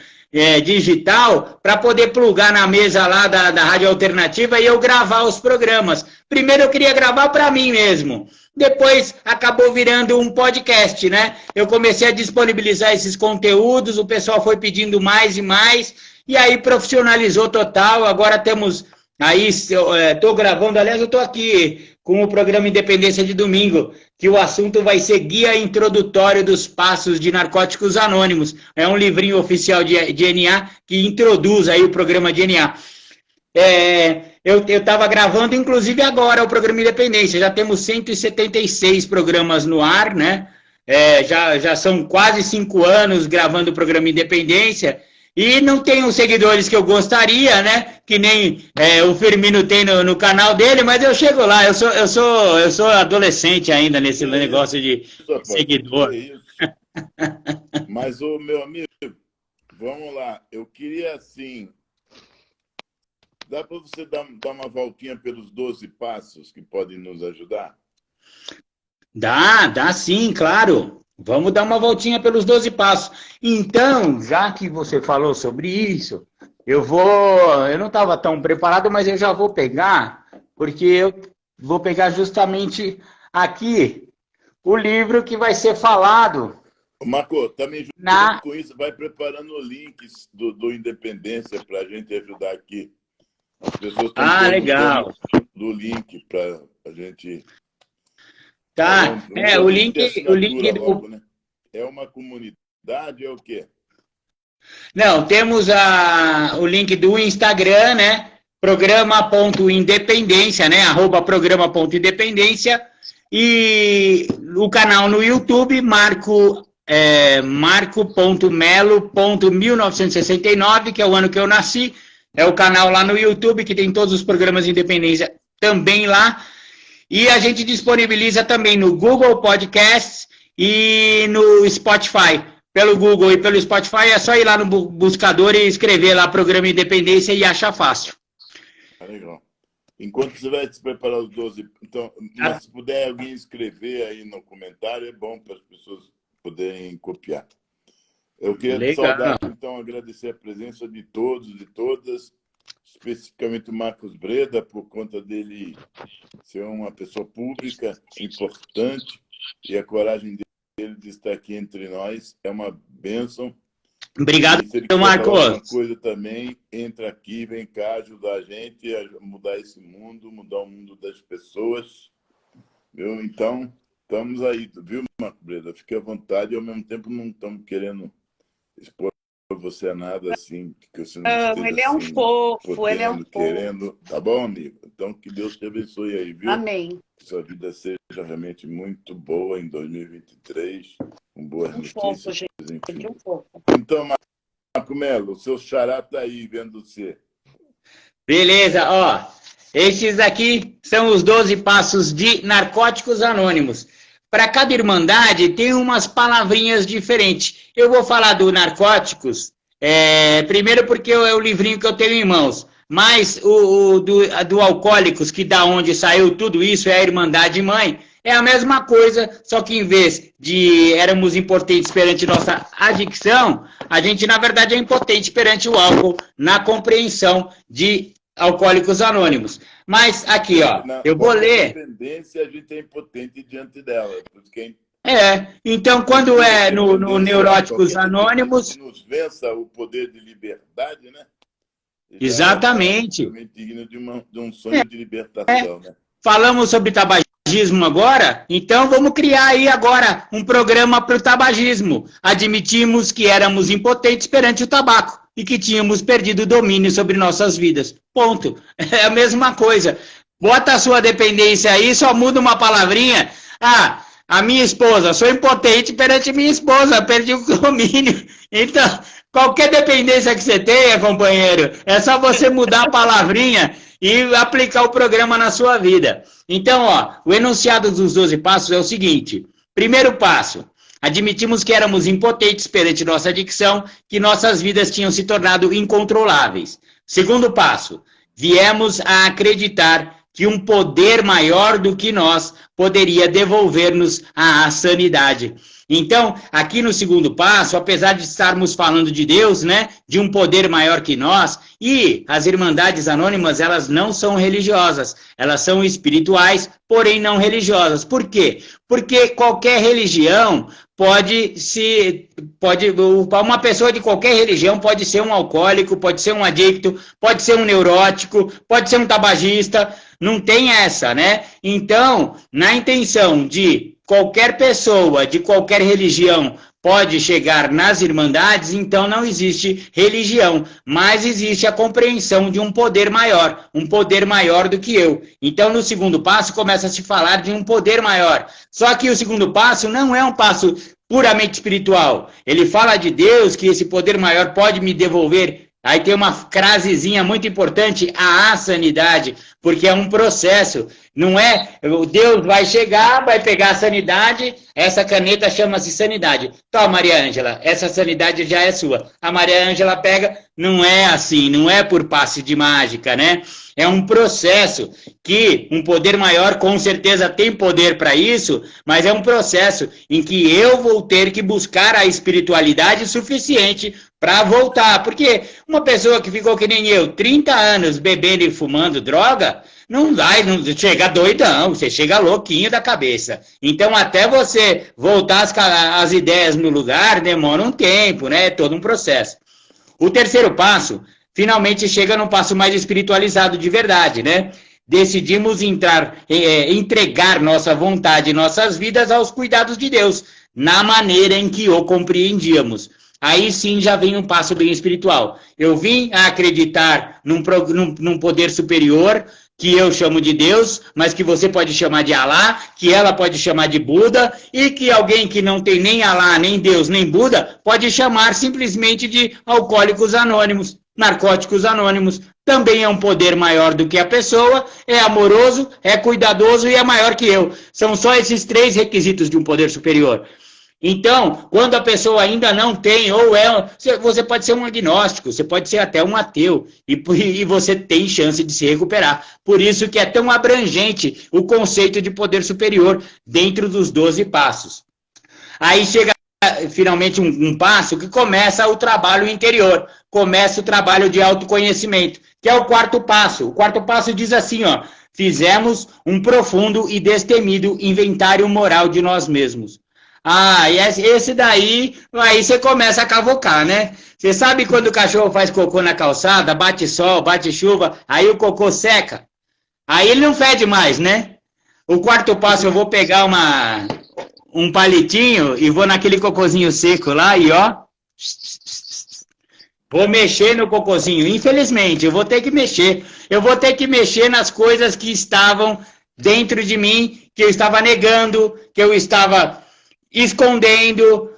digital para poder plugar na mesa lá da Rádio Alternativa e eu gravar os programas. Primeiro eu queria gravar para mim mesmo. Depois acabou virando um podcast, né? Eu comecei a disponibilizar esses conteúdos, o pessoal foi pedindo mais e mais, e aí profissionalizou total. Agora temos... Aí, estou gravando, aliás, eu estou aqui com o programa Independência de domingo, que o assunto vai ser Guia Introdutório dos Passos de Narcóticos Anônimos. É um livrinho oficial de NA que introduz aí o programa de NA. Eu estava gravando, inclusive, agora o programa Independência. Já temos 176 programas no ar, né? Já são quase 5 anos gravando o programa Independência. E não tenho os seguidores que eu gostaria, né? Que nem o Firmino tem no canal dele, mas eu chego lá. Eu sou adolescente ainda nesse negócio de seguidor. Mas, ô, meu amigo, vamos lá. Eu queria, assim... Dá para você dar uma voltinha pelos 12 passos que podem nos ajudar? Dá sim, claro. Vamos dar uma voltinha pelos 12 passos. Então, já que você falou sobre isso, eu não estava tão preparado, mas eu já vou pegar, porque eu vou pegar justamente aqui o livro que vai ser falado. Marco, também junto com isso, vai preparando links do Independência para a gente ajudar aqui. As pessoas estão legal. Do link para a gente... Tá, o link logo, né? É uma comunidade, é o quê? Não, temos o link do Instagram, né? Programa.independência, né? @programa.independência. E o canal no YouTube, marco.melo.1969, que é o ano que eu nasci. É o canal lá no YouTube, que tem todos os programas de Independência também lá. E a gente disponibiliza também no Google Podcasts e no Spotify. Pelo Google e pelo Spotify é só ir lá no buscador e escrever lá Programa Independência e achar fácil. Legal. Enquanto você vai se preparar os 12... Então, mas se puder alguém escrever aí no comentário, é bom para as pessoas poderem copiar. Eu queria saudar, então, agradecer a presença de todos e de todas, especificamente o Marcos Breda, por conta dele ser uma pessoa pública, importante, e a coragem dele de estar aqui entre nós é uma bênção. Obrigado, Marcos. Uma coisa também, entra aqui, vem cá ajudar a gente a mudar esse mundo, mudar o mundo das pessoas. Viu? Então, estamos aí, viu, Marcos Breda? Fique à vontade e, ao mesmo tempo, não estamos querendo expor você a nada assim, que você não esteja, ele é um assim, fofo, podendo, ele é um fofo. Querendo. Tá bom, amigo? Então, que Deus te abençoe aí, viu? Amém. Que sua vida seja realmente muito boa em 2023, com boas notícias. Fofo, gente. Enfim. Um fofo. Então, Marco Melo, o seu xará tá aí vendo você. Beleza, ó. Estes aqui são os 12 passos de Narcóticos Anônimos. Para cada irmandade tem umas palavrinhas diferentes. Eu vou falar do Narcóticos, primeiro porque é o livrinho que eu tenho em mãos, mas do Alcoólicos, que da onde saiu tudo isso, é a Irmandade Mãe, É a mesma coisa, só que em vez de éramos impotentes perante nossa adicção, a gente, na verdade, é impotente perante o álcool na compreensão de Alcoólicos Anônimos. Mas aqui, ó, eu vou ler... Tendência, a gente é impotente diante dela. Porque então quando é no Neuróticos Anônimos... Que nos vença o poder de liberdade, né? Exatamente. É digno de um sonho de libertação, né? Falamos sobre tabagismo agora, então vamos criar aí agora um programa para o tabagismo. Admitimos que éramos impotentes perante o tabaco e que tínhamos perdido o domínio sobre nossas vidas. Ponto. É a mesma coisa. Bota a sua dependência aí, só muda uma palavrinha. A minha esposa, sou impotente perante minha esposa, perdi o domínio. Então, qualquer dependência que você tenha, companheiro, é só você mudar a palavrinha e aplicar o programa na sua vida. Então, ó, o enunciado dos 12 passos é o seguinte. Primeiro passo, admitimos que éramos impotentes perante nossa adicção, que nossas vidas tinham se tornado incontroláveis. Segundo passo, viemos a acreditar que um poder maior do que nós poderia devolver-nos à sanidade. Então, aqui no segundo passo, apesar de estarmos falando de Deus, né, de um poder maior que nós, e as Irmandades Anônimas, elas não são religiosas, elas são espirituais, porém não religiosas. Por quê? Porque qualquer religião uma pessoa de qualquer religião pode ser um alcoólico, pode ser um adicto, pode ser um neurótico, pode ser um tabagista, não tem essa, né? Então, na intenção de qualquer pessoa, de qualquer religião, pode chegar nas Irmandades, então não existe religião, mas existe a compreensão de um poder maior do que eu. Então, no segundo passo, começa a se falar de um poder maior. Só que o segundo passo não é um passo puramente espiritual. Ele fala de Deus, que esse poder maior pode me devolver. Aí tem uma frasezinha muito importante, a sanidade, porque é um processo. Não é, Deus vai chegar, vai pegar a sanidade, essa caneta chama-se sanidade. Toma, Maria Ângela, essa sanidade já é sua. A Maria Ângela pega, não é assim, não é por passe de mágica, né? É um processo que um poder maior com certeza tem poder para isso, mas é um processo em que eu vou ter que buscar a espiritualidade suficiente para voltar. Porque uma pessoa que ficou que nem eu, 30 anos bebendo e fumando droga, não chega doidão, você chega louquinho da cabeça. Então, até você voltar as ideias no lugar, demora um tempo, né? É todo um processo. O terceiro passo, finalmente chega num passo mais espiritualizado de verdade, né? Decidimos entregar nossa vontade e nossas vidas aos cuidados de Deus, na maneira em que o compreendíamos. Aí sim já vem um passo bem espiritual. Eu vim a acreditar num poder superior, que eu chamo de Deus, mas que você pode chamar de Alá, que ela pode chamar de Buda, e que alguém que não tem nem Alá, nem Deus, nem Buda, pode chamar simplesmente de Alcoólicos Anônimos, Narcóticos Anônimos. Também é um poder maior do que a pessoa, é amoroso, é cuidadoso e é maior que eu. São só esses 3 requisitos de um poder superior. Então, quando a pessoa ainda não tem, você pode ser um agnóstico, você pode ser até um ateu, e você tem chance de se recuperar. Por isso que é tão abrangente o conceito de poder superior dentro dos 12 passos. Aí chega finalmente um passo que começa o trabalho interior, começa o trabalho de autoconhecimento, que é o quarto passo. O quarto passo diz assim, ó, fizemos um profundo e destemido inventário moral de nós mesmos. E esse daí, aí você começa a cavocar, né? Você sabe quando o cachorro faz cocô na calçada, bate sol, bate chuva, aí o cocô seca? Aí ele não fede mais, né? O quarto passo, eu vou pegar um palitinho e vou naquele cocôzinho seco lá e ó, vou mexer no cocôzinho. Infelizmente, eu vou ter que mexer. Eu vou ter que mexer nas coisas que estavam dentro de mim, que eu estava negando, que eu estava escondendo.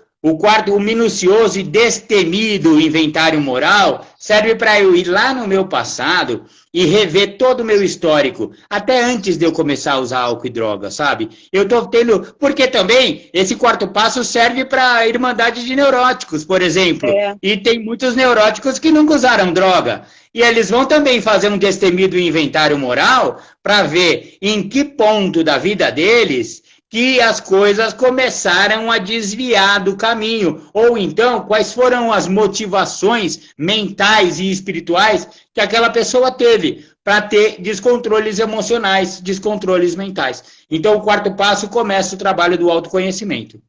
O minucioso e destemido inventário moral serve para eu ir lá no meu passado e rever todo o meu histórico, até antes de eu começar a usar álcool e droga, sabe? Eu tô tendo... Porque também esse quarto passo serve para a Irmandade de Neuróticos, por exemplo. E tem muitos neuróticos que nunca usaram droga. E eles vão também fazer um destemido inventário moral para ver em que ponto da vida deles que as coisas começaram a desviar do caminho. Ou então, quais foram as motivações mentais e espirituais que aquela pessoa teve para ter descontroles emocionais, descontroles mentais. Então, o quarto passo começa o trabalho do autoconhecimento.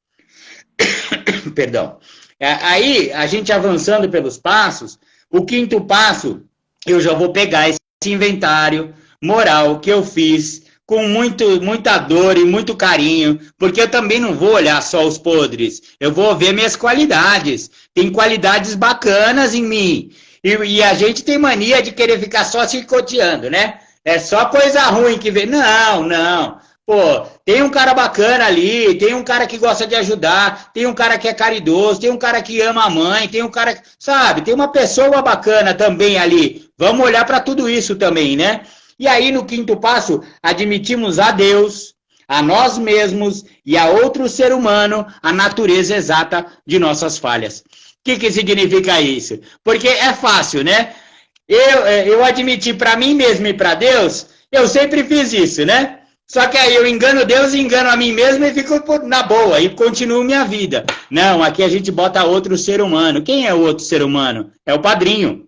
Perdão. Aí, a gente avançando pelos passos, o quinto passo, eu já vou pegar esse inventário moral que eu fiz com muita dor e muito carinho, porque eu também não vou olhar só os podres, eu vou ver minhas qualidades. Tem qualidades bacanas em mim. E a gente tem mania de querer ficar só chicoteando, né? É só coisa ruim que vê. Não. Pô, tem um cara bacana ali, tem um cara que gosta de ajudar, tem um cara que é caridoso, tem um cara que ama a mãe, tem um cara, sabe, tem uma pessoa bacana também ali. Vamos olhar para tudo isso também, né? E aí, no quinto passo, admitimos a Deus, a nós mesmos e a outro ser humano a natureza exata de nossas falhas. O que significa isso? Porque é fácil, né? Eu admiti para mim mesmo e para Deus, eu sempre fiz isso, né? Só que aí eu engano Deus, engano a mim mesmo e fico na boa e continuo minha vida. Não, aqui a gente bota outro ser humano. Quem é o outro ser humano? É o padrinho.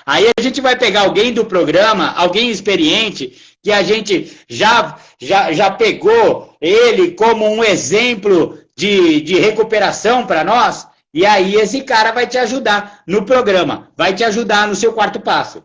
Aí a gente vai pegar alguém do programa, alguém experiente, que a gente já pegou ele como um exemplo de recuperação para nós, e aí esse cara vai te ajudar no programa, vai te ajudar no seu quarto passo.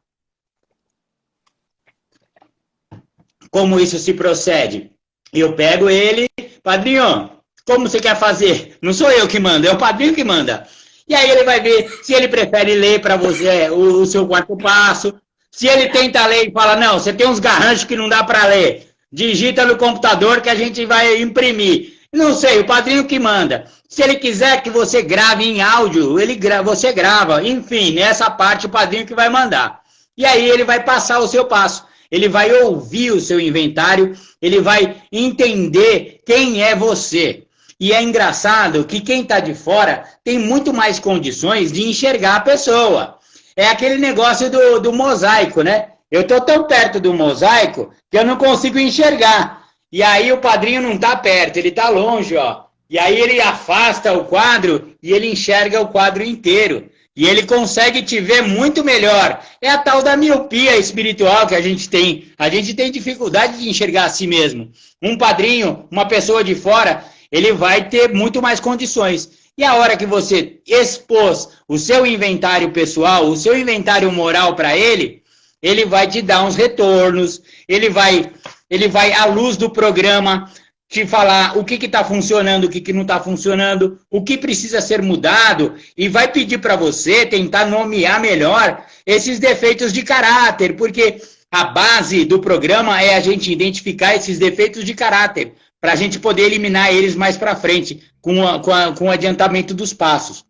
Como isso se procede? Eu pego ele, padrinho, como você quer fazer? Não sou eu que mando, é o padrinho que manda. E aí ele vai ver se ele prefere ler para você o seu quarto passo. Se ele tenta ler e fala, não, você tem uns garranchos que não dá para ler. Digita no computador que a gente vai imprimir. Não sei, o padrinho que manda. Se ele quiser que você grave em áudio, você grava. Enfim, nessa parte o padrinho que vai mandar. E aí ele vai passar o seu passo. Ele vai ouvir o seu inventário, ele vai entender quem é você. E é engraçado que quem está de fora tem muito mais condições de enxergar a pessoa. É aquele negócio do mosaico, né? Eu estou tão perto do mosaico que eu não consigo enxergar. E aí o padrinho não está perto, ele está longe, ó. E aí ele afasta o quadro e ele enxerga o quadro inteiro. E ele consegue te ver muito melhor. É a tal da miopia espiritual que a gente tem. A gente tem dificuldade de enxergar a si mesmo. Um padrinho, uma pessoa de fora, ele vai ter muito mais condições. E a hora que você expôs o seu inventário pessoal, o seu inventário moral para ele, ele vai te dar uns retornos, ele vai à luz do programa te falar o que está funcionando, o que não está funcionando, o que precisa ser mudado, e vai pedir para você tentar nomear melhor esses defeitos de caráter, porque a base do programa é a gente identificar esses defeitos de caráter, para a gente poder eliminar eles mais para frente, com o adiantamento dos passos.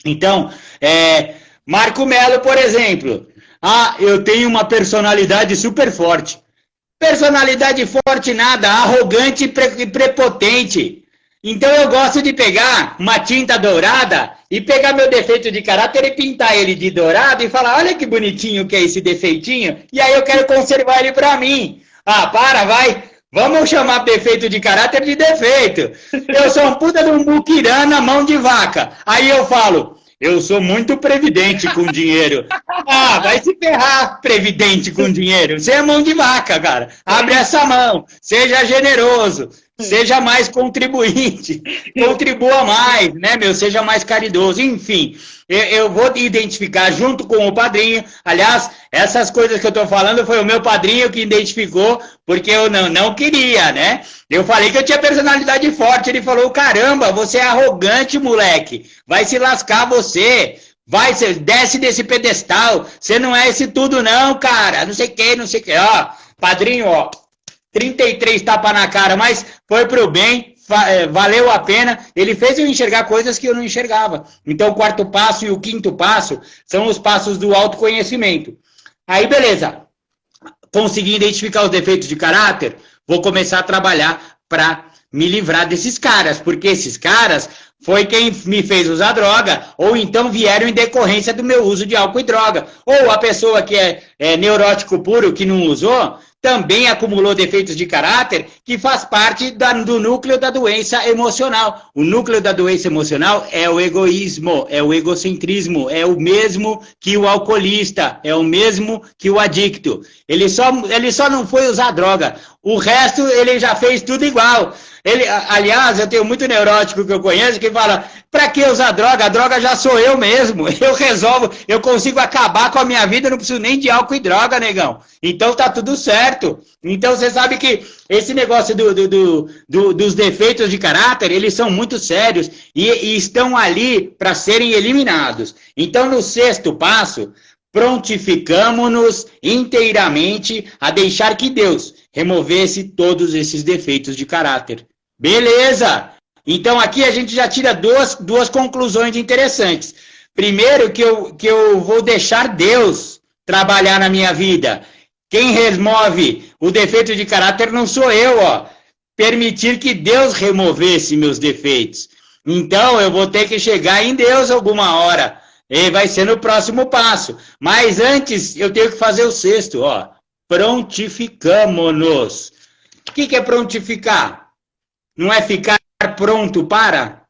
Então, Marco Melo, por exemplo, eu tenho uma personalidade super forte. Personalidade forte nada, arrogante e prepotente. Então eu gosto de pegar uma tinta dourada e pegar meu defeito de caráter e pintar ele de dourado e falar, olha que bonitinho que é esse defeitinho, e aí eu quero conservar ele para mim. Vai. Vamos chamar defeito de caráter de defeito. Eu sou um puta de um muquirana na mão de vaca. Aí eu falo, eu sou muito previdente com dinheiro. Vai se ferrar, previdente com dinheiro. Você é mão de vaca, cara. Abre essa mão. Seja generoso. Seja mais contribuinte. Contribua mais, né, meu? Seja mais caridoso. Enfim, eu vou identificar junto com o padrinho. Aliás, essas coisas que eu tô falando foi o meu padrinho que identificou, porque eu não queria, né? Eu falei que eu tinha personalidade forte. Ele falou, caramba, você é arrogante, moleque. Vai se lascar você. Vai, desce desse pedestal. Você não é esse tudo não, cara. Não sei o que. Padrinho, 33 tapas na cara, mas foi pro bem, valeu a pena. Ele fez eu enxergar coisas que eu não enxergava. Então, o quarto passo e o quinto passo são os passos do autoconhecimento. Aí, beleza. Consegui identificar os defeitos de caráter, vou começar a trabalhar para me livrar desses caras, porque esses caras foi quem me fez usar droga, ou então vieram em decorrência do meu uso de álcool e droga. Ou a pessoa que é neurótico puro, que não usou, também acumulou defeitos de caráter, que faz parte do núcleo da doença emocional. O núcleo da doença emocional é o egoísmo, é o egocentrismo, é o mesmo que o alcoolista, é o mesmo que o adicto. Ele só não foi usar droga. O resto, ele já fez tudo igual. Aliás, eu tenho muito neurótico que eu conheço que fala, pra que usar droga? A droga já sou eu mesmo. Eu resolvo, eu consigo acabar com a minha vida, não preciso nem de álcool e droga, negão. Então tá tudo certo. Então você sabe que esse negócio dos defeitos de caráter, eles são muito sérios e estão ali para serem eliminados. Então no 6º passo, prontificamo-nos inteiramente a deixar que Deus removesse todos esses defeitos de caráter. Beleza! Então aqui a gente já tira duas conclusões interessantes. Primeiro, que eu vou deixar Deus trabalhar na minha vida. Quem remove o defeito de caráter não sou eu, ó. Permitir que Deus removesse meus defeitos. Então eu vou ter que chegar em Deus alguma hora. E vai ser no próximo passo. Mas antes, eu tenho que fazer o 6º, ó. Prontificamo-nos. O que é prontificar? Não é ficar pronto para?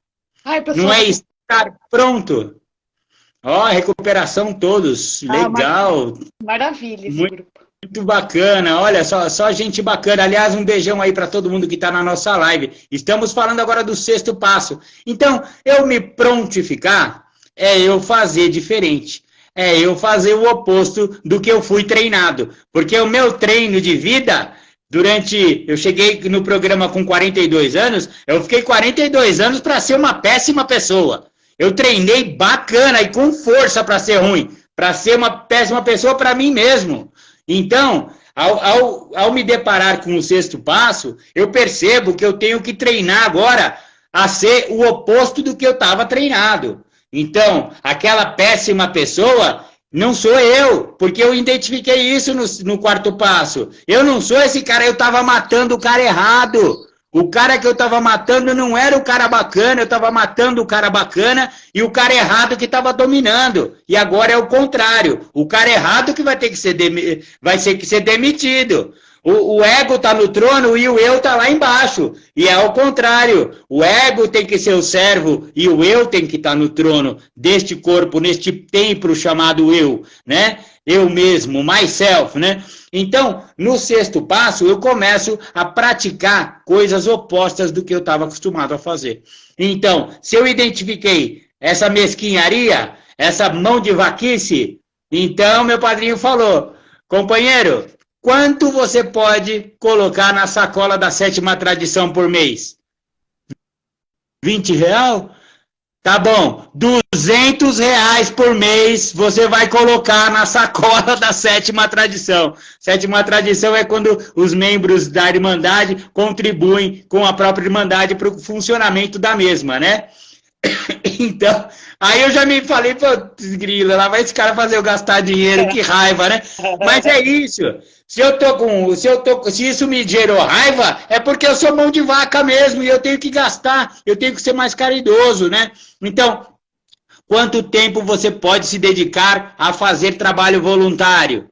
Ai, pessoal, não é estar pronto? Ó, recuperação todos. Legal. Maravilha esse grupo. Muito bacana. Olha, só gente bacana. Aliás, um beijão aí para todo mundo que está na nossa live. Estamos falando agora do 6º passo. Então, eu me prontificar é eu fazer diferente. É eu fazer o oposto do que eu fui treinado. Porque o meu treino de vida, eu cheguei no programa com 42 anos, eu fiquei 42 anos para ser uma péssima pessoa. Eu treinei bacana e com força para ser ruim, para ser uma péssima pessoa para mim mesmo. Então, ao me deparar com o 6º passo, eu percebo que eu tenho que treinar agora a ser o oposto do que eu estava treinado. Então, aquela péssima pessoa não sou eu, porque eu identifiquei isso no 4º passo. Eu não sou esse cara, eu estava matando o cara errado. O cara que eu estava matando não era o cara bacana, eu estava matando o cara bacana e o cara errado que estava dominando. E agora é o contrário. O cara errado que vai ter que ser demitido. O ego está no trono e o eu está lá embaixo. E é ao contrário. O ego tem que ser o servo e o eu tem que estar no trono deste corpo, neste templo chamado eu, né? Eu mesmo, myself, né? Então, no 6º passo, eu começo a praticar coisas opostas do que eu estava acostumado a fazer. Então, se eu identifiquei essa mesquinharia, essa mão de vaquice, então meu padrinho falou, companheiro, quanto você pode colocar na sacola da 7ª tradição por mês? R$20? Tá bom, R$200 por mês você vai colocar na sacola da 7ª tradição. 7ª tradição é quando os membros da Irmandade contribuem com a própria Irmandade para o funcionamento da mesma, né? Então, aí eu já me falei, pô, grila, lá vai esse cara fazer eu gastar dinheiro, que raiva, né? Mas é isso. Se isso me gerou raiva, é porque eu sou mão de vaca mesmo e eu tenho que gastar, eu tenho que ser mais caridoso, né? Então, quanto tempo você pode se dedicar a fazer trabalho voluntário?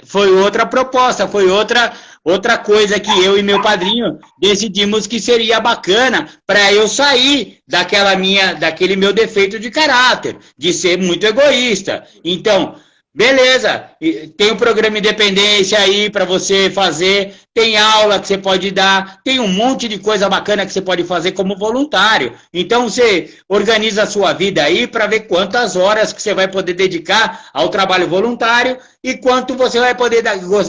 Foi outra proposta, foi outra coisa que eu e meu padrinho decidimos que seria bacana para eu sair daquele meu defeito de caráter, de ser muito egoísta. Então, beleza, tem o programa Independência aí para você fazer, tem aula que você pode dar, tem um monte de coisa bacana que você pode fazer como voluntário. Então você organiza a sua vida aí para ver quantas horas que você vai poder dedicar ao trabalho voluntário e quanto você vai poder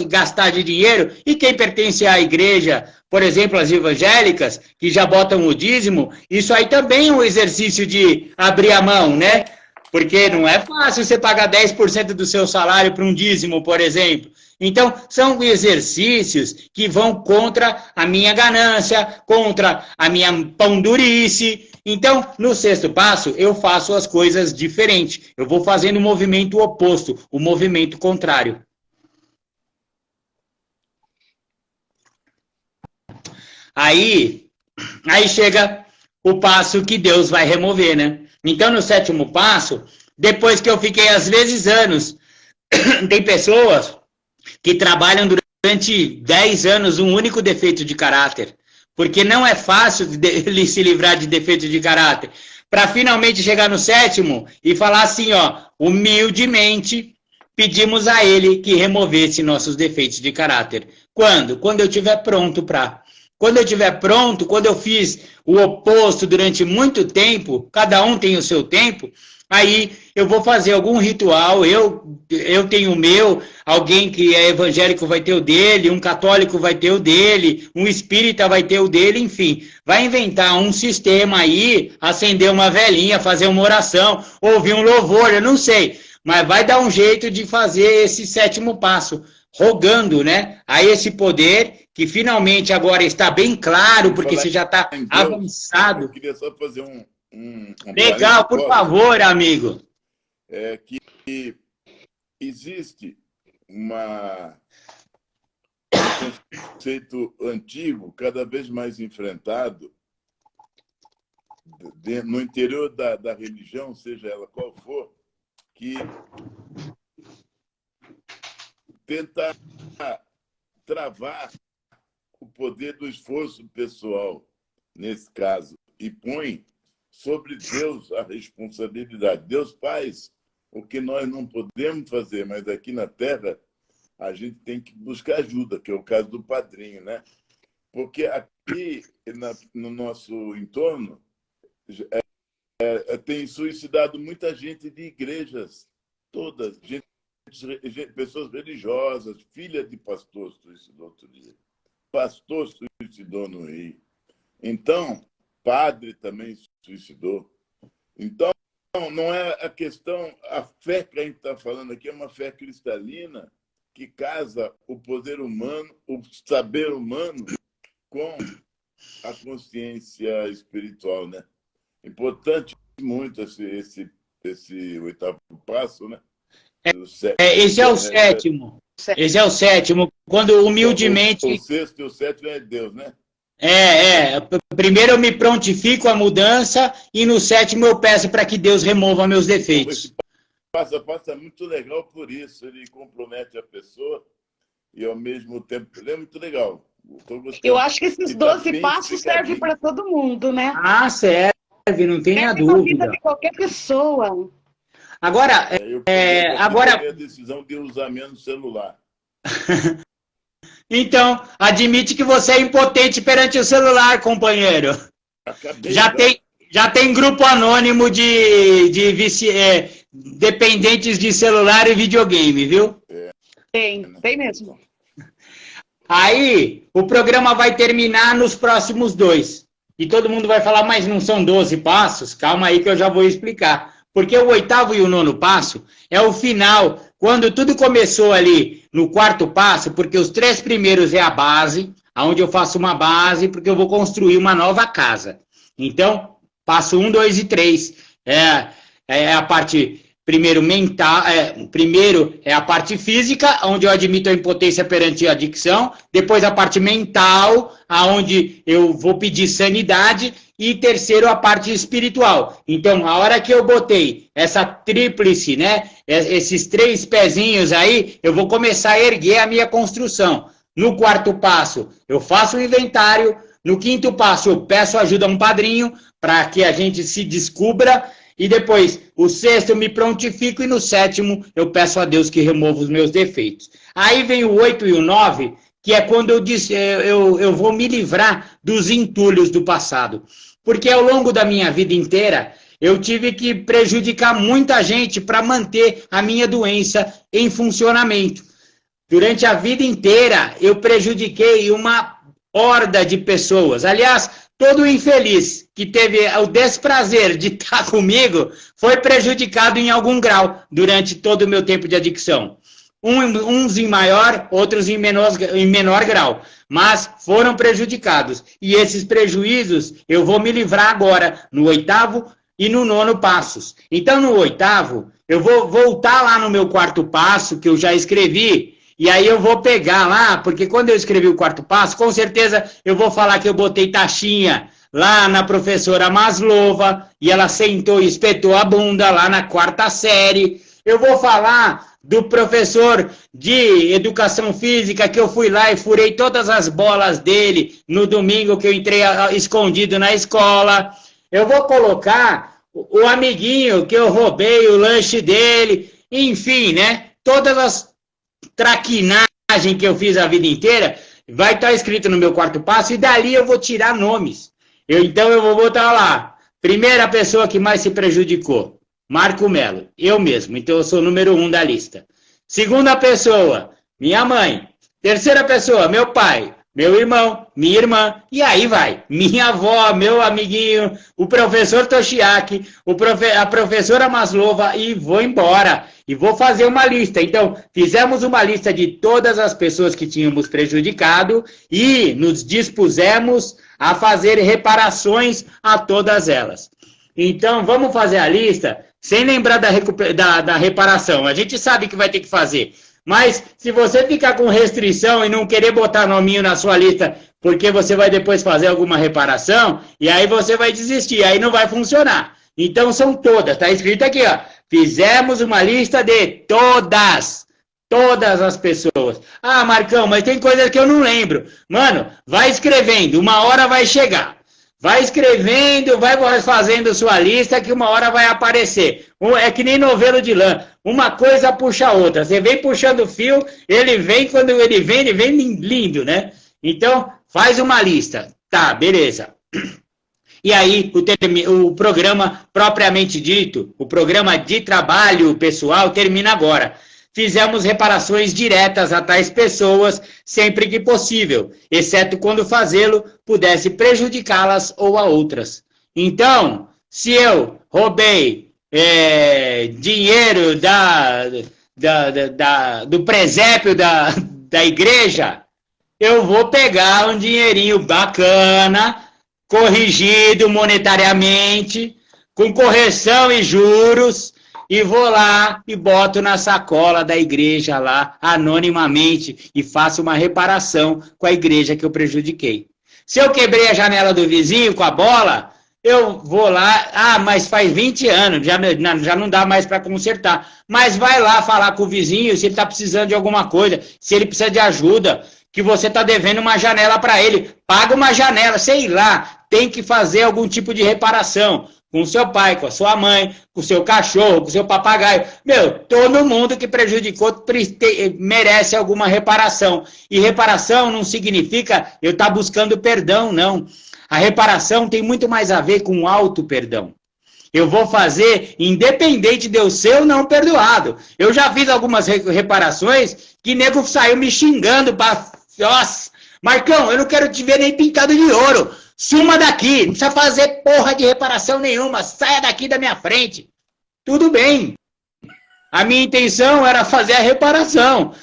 gastar de dinheiro. E quem pertence à igreja, por exemplo, as evangélicas, que já botam o dízimo, isso aí também é um exercício de abrir a mão, né? Porque não é fácil você pagar 10% do seu salário para um dízimo, por exemplo. Então, são exercícios que vão contra a minha ganância, contra a minha pão-durice. Então, no 6º passo, eu faço as coisas diferentes. Eu vou fazendo o movimento oposto, o movimento contrário. Aí chega o passo que Deus vai remover, né? Então, no 7º passo, depois que eu fiquei, às vezes, anos, tem pessoas que trabalham durante 10 anos um único defeito de caráter, porque não é fácil ele se livrar de defeito de caráter, para finalmente chegar no 7º e falar assim, ó, humildemente, pedimos a ele que removesse nossos defeitos de caráter. Quando? Quando eu estiver pronto para... Quando eu estiver pronto, quando eu fiz o oposto durante muito tempo, cada um tem o seu tempo, aí eu vou fazer algum ritual, eu tenho o meu, alguém que é evangélico vai ter o dele, um católico vai ter o dele, um espírita vai ter o dele, enfim, vai inventar um sistema aí, acender uma velinha, fazer uma oração, ouvir um louvor, eu não sei, mas vai dar um jeito de fazer esse 7º passo, rogando, né, a esse poder que finalmente agora está bem claro, porque você já está avançado. Eu queria só fazer um legal, por favor, amigo. É que existe um conceito antigo, cada vez mais enfrentado, no interior da religião, seja ela qual for, que tenta travar o poder do esforço pessoal, nesse caso, e põe sobre Deus a responsabilidade. Deus faz o que nós não podemos fazer, mas aqui na Terra a gente tem que buscar ajuda, que é o caso do padrinho, né? Porque aqui no nosso entorno tem suicidado muita gente de igrejas, todas, pessoas religiosas, filha de pastor suicidou outro dia. Pastor suicidou no Rio. Então, padre também suicidou. Então, não é a questão, a fé que a gente está falando aqui é uma fé cristalina que casa o poder humano, o saber humano com a consciência espiritual, né? Importante muito esse 8º passo, né? Esse é o 7º. Esse é o 7º, quando humildemente... O 6º e o 7º é Deus, né? Primeiro eu me prontifico à mudança e no 7º eu peço para que Deus remova meus defeitos. Esse passo a passo é muito legal por isso, ele compromete a pessoa e ao mesmo tempo... Ele é muito legal. Eu acho que esses 12 passos servem para todo mundo, né? Ah, serve, não tenha dúvida. Vida de qualquer pessoa. Agora, agora a decisão de usar menos celular. Então, admite que você é impotente perante o celular, companheiro. Já tem grupo anônimo de dependentes de celular e videogame, viu? Tem mesmo. Aí, o programa vai terminar nos próximos 2. E todo mundo vai falar, mas não são 12 passos? Calma aí que eu já vou explicar. Porque o 8º e o 9º passo é o final, quando tudo começou ali no 4º passo, porque os 3 primeiros é a base, onde eu faço uma base, porque eu vou construir uma nova casa. Então, passo 1, 2 e 3 é a parte, primeiro, mental, primeiro é a parte física, onde eu admito a impotência perante a adicção, depois a parte mental, onde eu vou pedir sanidade, e terceiro, a parte espiritual. Então, a hora que eu botei essa tríplice, né, esses 3 pezinhos aí, eu vou começar a erguer a minha construção. No 4º passo, eu faço o inventário. No 5º passo, eu peço ajuda a um padrinho para que a gente se descubra. E depois, o 6º, eu me prontifico. E no 7º, eu peço a Deus que remova os meus defeitos. Aí vem o 8 e o 9, que é quando eu vou me livrar dos entulhos do passado. Porque ao longo da minha vida inteira, eu tive que prejudicar muita gente para manter a minha doença em funcionamento. Durante a vida inteira, eu prejudiquei uma horda de pessoas. Aliás, todo infeliz que teve o desprazer de estar comigo foi prejudicado em algum grau durante todo o meu tempo de adicção. Uns em maior, outros em menor grau, mas foram prejudicados. E esses prejuízos eu vou me livrar agora, no 8º e no 9º passos. Então, no 8º, eu vou voltar lá no meu 4º passo, que eu já escrevi, e aí eu vou pegar lá, porque quando eu escrevi o 4º passo, com certeza eu vou falar que eu botei taxinha lá na professora Maslova, e ela sentou e espetou a bunda lá na 4ª série. Eu vou falar do professor de educação física, que eu fui lá e furei todas as bolas dele no domingo que eu entrei escondido na escola. Eu vou colocar o amiguinho que eu roubei o lanche dele, enfim, né? Todas as traquinagens que eu fiz a vida inteira vai estar escrito no meu 4º passo, e dali eu vou tirar nomes. Então eu vou botar lá, primeira pessoa que mais se prejudicou, Marco Melo, eu mesmo, então eu sou o número 1 da lista. Segunda pessoa, minha mãe. Terceira pessoa, meu pai, meu irmão, minha irmã, e aí vai. Minha avó, meu amiguinho, o professor Toshiaki, a professora Maslova, e vou embora. E vou fazer uma lista. Então, fizemos uma lista de todas as pessoas que tínhamos prejudicado e nos dispusemos a fazer reparações a todas elas. Então, vamos fazer a lista sem lembrar da reparação. A gente sabe que vai ter que fazer. Mas, se você ficar com restrição e não querer botar nominho na sua lista, porque você vai depois fazer alguma reparação, e aí você vai desistir, aí não vai funcionar. Então, são todas. Está escrito aqui, ó. Fizemos uma lista de todas as pessoas. Ah, Marcão, mas tem coisas que eu não lembro. Mano, vai escrevendo, uma hora vai chegar. Vai escrevendo, vai fazendo sua lista que uma hora vai aparecer. É que nem novelo de lã. Uma coisa puxa a outra. Você vem puxando o fio, ele vem, quando ele vem lindo, né? Então, faz uma lista. Tá, beleza. E aí, o programa propriamente dito, o programa de trabalho pessoal termina agora. Fizemos reparações diretas a tais pessoas sempre que possível, exceto quando fazê-lo pudesse prejudicá-las ou a outras. Então, se eu roubei dinheiro do presépio da igreja, eu vou pegar um dinheirinho bacana, corrigido monetariamente, com correção e juros, e vou lá e boto na sacola da igreja lá, anonimamente, e faço uma reparação com a igreja que eu prejudiquei. Se eu quebrei a janela do vizinho com a bola, eu vou lá, mas faz 20 anos, já não dá mais para consertar. Mas vai lá falar com o vizinho se ele está precisando de alguma coisa, se ele precisa de ajuda, que você está devendo uma janela para ele. Paga uma janela, sei lá, tem que fazer algum tipo de reparação. Com o seu pai, com a sua mãe, com o seu cachorro, com o seu papagaio. Todo mundo que prejudicou merece alguma reparação. E reparação não significa eu estar buscando perdão, não. A reparação tem muito mais a ver com auto-perdão. Eu vou fazer independente de eu ser ou não perdoado. Eu já fiz algumas reparações que nego saiu me xingando. Nossa, Marcão, eu não quero te ver nem pintado de ouro. Suma daqui, não precisa fazer porra de reparação nenhuma, saia daqui da minha frente. Tudo bem. A minha intenção era fazer a reparação.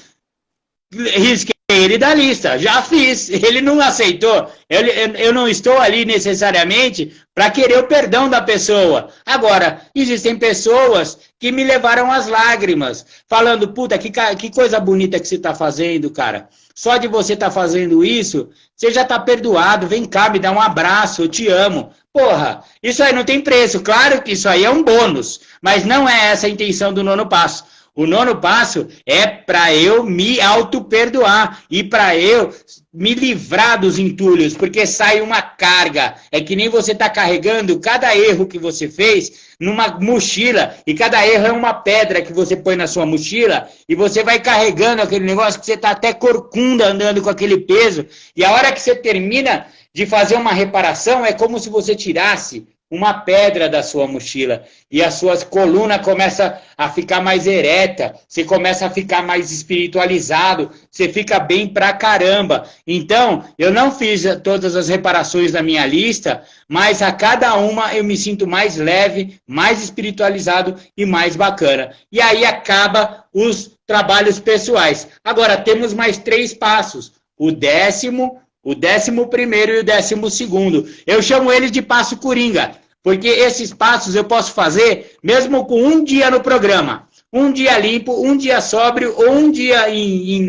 Risquei ele da lista, já fiz. Ele não aceitou. Eu não estou ali necessariamente para querer o perdão da pessoa. Agora, existem pessoas que me levaram às lágrimas, falando, puta, que coisa bonita que você está fazendo, cara. Só de você estar fazendo isso, você já está perdoado. Vem cá, me dá um abraço, eu te amo. Porra, isso aí não tem preço. Claro que isso aí é um bônus, mas não é essa a intenção do 9º passo. O 9º passo é para eu me auto-perdoar e para eu me livrar dos entulhos, porque sai uma carga. É que nem você está carregando cada erro que você fez numa mochila, e cada erro é uma pedra que você põe na sua mochila, e você vai carregando aquele negócio que você está até corcunda andando com aquele peso, e a hora que você termina de fazer uma reparação, é como se você tirasse uma pedra da sua mochila, e a sua coluna começa a ficar mais ereta, você começa a ficar mais espiritualizado, você fica bem pra caramba. Então, eu não fiz todas as reparações da minha lista, mas a cada uma eu me sinto mais leve, mais espiritualizado e mais bacana. E aí acaba os trabalhos pessoais. Agora, temos mais 3 passos. O 10º, o 11º e o 12º. Eu chamo eles de passo coringa, porque esses passos eu posso fazer mesmo com um dia no programa. Um dia limpo, um dia sóbrio, ou um dia em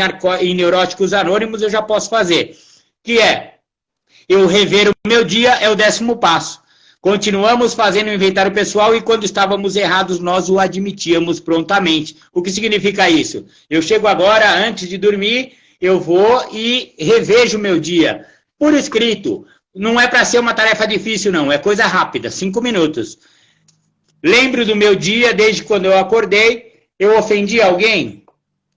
Neuróticos Anônimos eu já posso fazer. Que é, eu rever o meu dia é o 10º passo. Continuamos fazendo o inventário pessoal e quando estávamos errados, nós o admitíamos prontamente. O que significa isso? Eu chego agora, antes de dormir, eu vou e revejo o meu dia. Por escrito. Não é para ser uma tarefa difícil, não. É coisa rápida, 5 minutos. Lembro do meu dia, desde quando eu acordei. Eu ofendi alguém?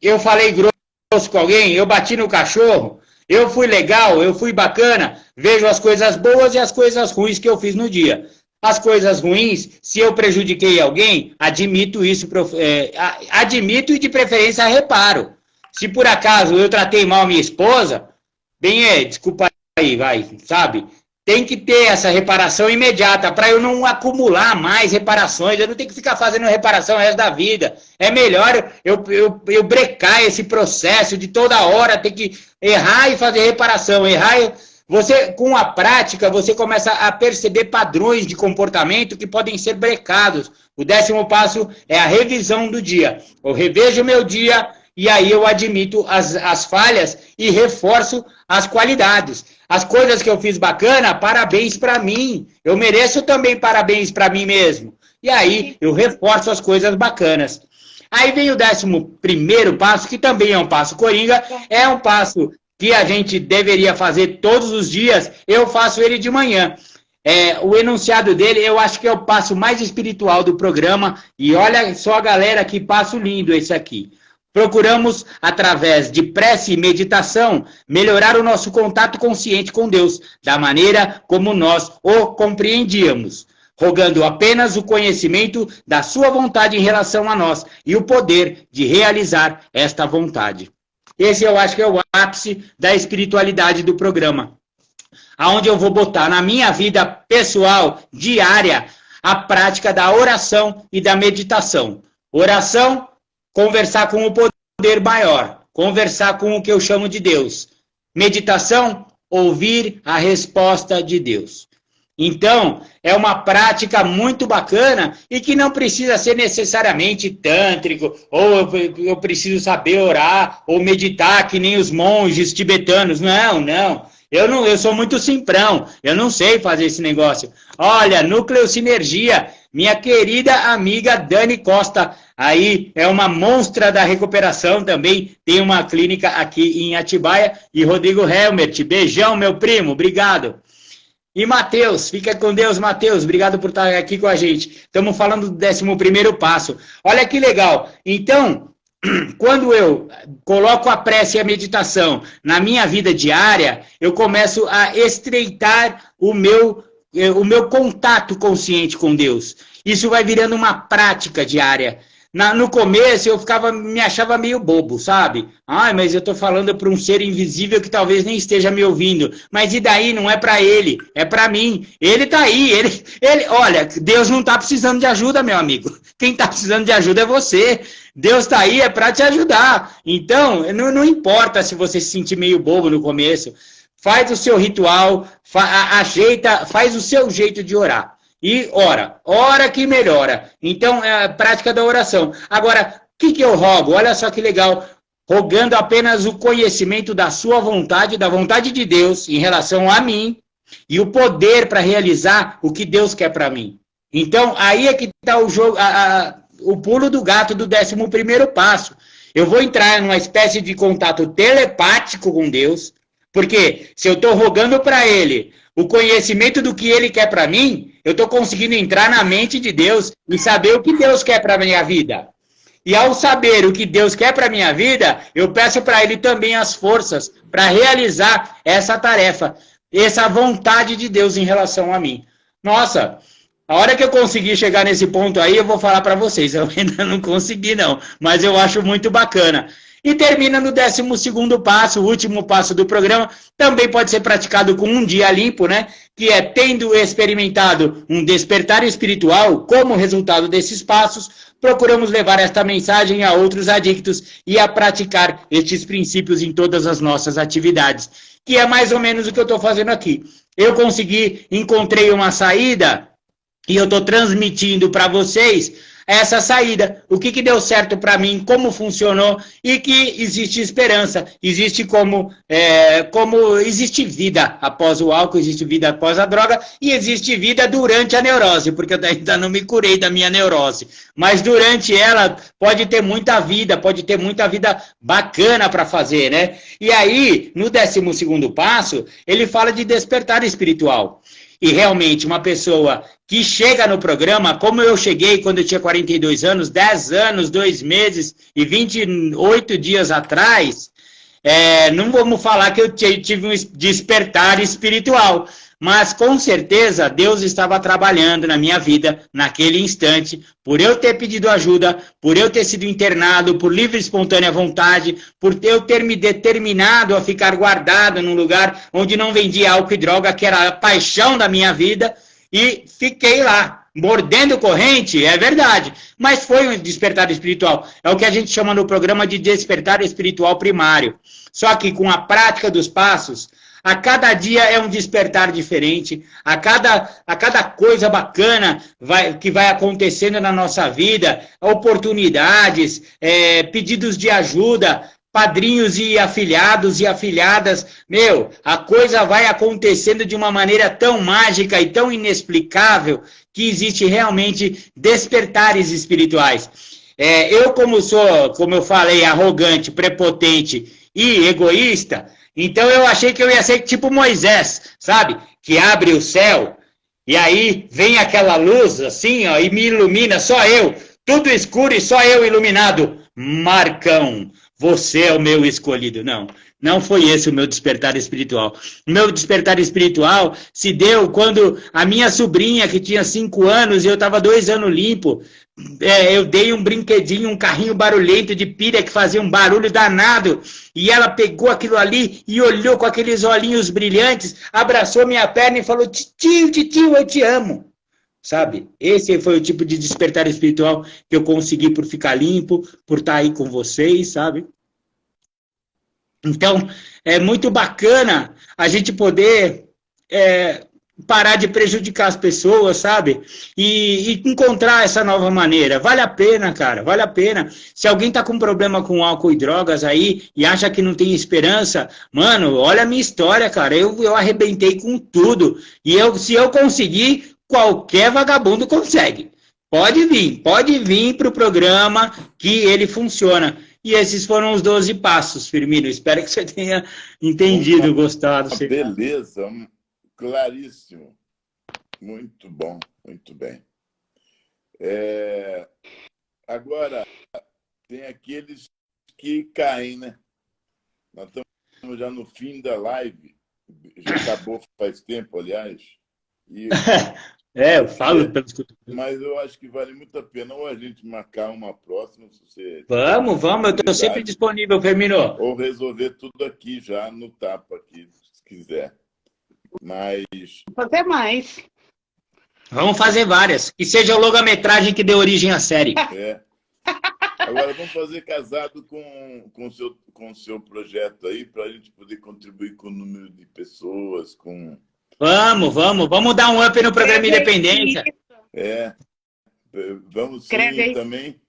Eu falei grosso com alguém? Eu bati no cachorro? Eu fui legal? Eu fui bacana? Vejo as coisas boas e as coisas ruins que eu fiz no dia. As coisas ruins, se eu prejudiquei alguém, admito isso, admito e de preferência reparo. Se por acaso eu tratei mal minha esposa, desculpa aí, sabe? Tem que ter essa reparação imediata, para eu não acumular mais reparações, eu não tenho que ficar fazendo reparação o resto da vida. É melhor eu brecar esse processo de toda hora ter que errar e fazer reparação. Você, com a prática, você começa a perceber padrões de comportamento que podem ser brecados. O 10º passo é a revisão do dia. Eu revejo o meu dia e aí eu admito as falhas e reforço as qualidades. As coisas que eu fiz bacana, parabéns para mim. Eu mereço também parabéns para mim mesmo. E aí eu reforço as coisas bacanas. Aí vem o 11º passo, que também é um passo coringa, é um passo que a gente deveria fazer todos os dias, eu faço ele de manhã. O enunciado dele, eu acho que é o passo mais espiritual do programa, e olha só, galera, que passo lindo esse aqui. Procuramos, através de prece e meditação, melhorar o nosso contato consciente com Deus, da maneira como nós o compreendíamos, rogando apenas o conhecimento da sua vontade em relação a nós e o poder de realizar esta vontade. Esse eu acho que é o ápice da espiritualidade do programa, aonde eu vou botar na minha vida pessoal, diária, a prática da oração e da meditação. Oração, conversar com o poder maior, conversar com o que eu chamo de Deus. Meditação, ouvir a resposta de Deus. Então, é uma prática muito bacana e que não precisa ser necessariamente tântrico, ou eu preciso saber orar, ou meditar que nem os monges tibetanos. Não. Eu sou muito simprão, eu não sei fazer esse negócio. Olha, Núcleo Sinergia, minha querida amiga Dani Costa, aí é uma monstra da recuperação também, tem uma clínica aqui em Atibaia, e Rodrigo Helmert, beijão meu primo, obrigado. E Matheus, fica com Deus, Matheus, obrigado por estar aqui com a gente. Estamos falando do 11º passo. Olha que legal. Então, quando eu coloco a prece e a meditação na minha vida diária, eu começo a estreitar o meu contato consciente com Deus. Isso vai virando uma prática diária. No começo eu me achava meio bobo, sabe? Mas eu tô falando para um ser invisível que talvez nem esteja me ouvindo. Mas e daí? Não é para ele, é para mim. Ele tá aí, olha, Deus não tá precisando de ajuda, meu amigo. Quem tá precisando de ajuda é você. Deus tá aí, é para te ajudar. Então, não importa se você se sentir meio bobo no começo. Faz o seu ritual, faz o seu jeito de orar. E ora que melhora. Então, é a prática da oração. Agora, o que eu rogo? Olha só que legal. Rogando apenas o conhecimento da sua vontade, da vontade de Deus em relação a mim, e o poder para realizar o que Deus quer para mim. Então, aí é que está o jogo, o pulo do gato do 11º passo. Eu vou entrar numa espécie de contato telepático com Deus, porque se eu estou rogando para Ele o conhecimento do que Ele quer para mim, eu estou conseguindo entrar na mente de Deus e saber o que Deus quer para a minha vida. E ao saber o que Deus quer para a minha vida, eu peço para Ele também as forças para realizar essa tarefa, essa vontade de Deus em relação a mim. Nossa, a hora que eu conseguir chegar nesse ponto aí, eu vou falar para vocês. Eu ainda não consegui não, mas eu acho muito bacana. E termina no 12º passo, o último passo do programa, também pode ser praticado com um dia limpo, né? Que é tendo experimentado um despertar espiritual, como resultado desses passos, procuramos levar esta mensagem a outros adictos e a praticar estes princípios em todas as nossas atividades. Que é mais ou menos o que eu estou fazendo aqui. Eu encontrei uma saída e eu estou transmitindo para vocês essa saída. O que deu certo para mim, como funcionou e que existe esperança, existe como existe vida após o álcool, existe vida após a droga e existe vida durante a neurose, porque eu ainda não me curei da minha neurose, mas durante ela pode ter muita vida bacana para fazer, né? E aí, no 12º passo, ele fala de despertar espiritual. E realmente, uma pessoa que chega no programa, como eu cheguei quando eu tinha 42 anos, 10 anos, 2 meses e 28 dias atrás, não vamos falar que eu tive um despertar espiritual, mas com certeza Deus estava trabalhando na minha vida naquele instante, por eu ter pedido ajuda, por eu ter sido internado, por livre e espontânea vontade, por eu ter me determinado a ficar guardado num lugar onde não vendia álcool e droga, que era a paixão da minha vida, e fiquei lá, mordendo corrente, é verdade, mas foi um despertar espiritual. É o que a gente chama no programa de despertar espiritual primário. Só que com a prática dos passos, a cada dia é um despertar diferente, a cada coisa bacana que vai acontecendo na nossa vida, oportunidades, pedidos de ajuda, padrinhos e afilhados e afilhadas, a coisa vai acontecendo de uma maneira tão mágica e tão inexplicável que existe realmente despertares espirituais. Eu, como eu falei, arrogante, prepotente e egoísta, então eu achei que eu ia ser tipo Moisés, sabe? Que abre o céu e aí vem aquela luz assim, ó, e me ilumina, só eu, tudo escuro e só eu iluminado. Marcão, você é o meu escolhido. Não foi esse o meu despertar espiritual. O meu despertar espiritual se deu quando a minha sobrinha, que tinha 5 anos, e eu estava 2 anos limpo, eu dei um brinquedinho, um carrinho barulhento de pilha que fazia um barulho danado, e ela pegou aquilo ali e olhou com aqueles olhinhos brilhantes, abraçou minha perna e falou: titio, eu te amo. Sabe? Esse foi o tipo de despertar espiritual que eu consegui por ficar limpo, por estar aí com vocês, sabe? Então, é muito bacana a gente poder parar de prejudicar as pessoas, sabe? E encontrar essa nova maneira. Vale a pena, cara, vale a pena. Se alguém tá com problema com álcool e drogas aí e acha que não tem esperança, mano, olha a minha história, cara. Eu arrebentei com tudo. E se eu conseguir, qualquer vagabundo consegue. Pode vir pro programa que ele funciona. E esses foram os 12 passos, Firmino. Espero que você tenha entendido, gostado. Beleza, claríssimo. Muito bom, muito bem. Agora, tem aqueles que caem, né? Nós estamos já no fim da live. Já acabou faz tempo, aliás. E eu falo pelos cotovelos. Mas eu acho que vale muito a pena ou a gente marcar uma próxima, se você... Vamos, eu estou sempre disponível, Firmino. Ou resolver tudo aqui já no tapa, aqui, se quiser. Mas... Fazer mais. Vamos fazer várias. Que seja a longa-metragem que dê origem à série. Agora, vamos fazer casado com o seu projeto aí, para a gente poder contribuir com o número de pessoas, com... Vamos dar um up no programa Independência. Vamos sim também.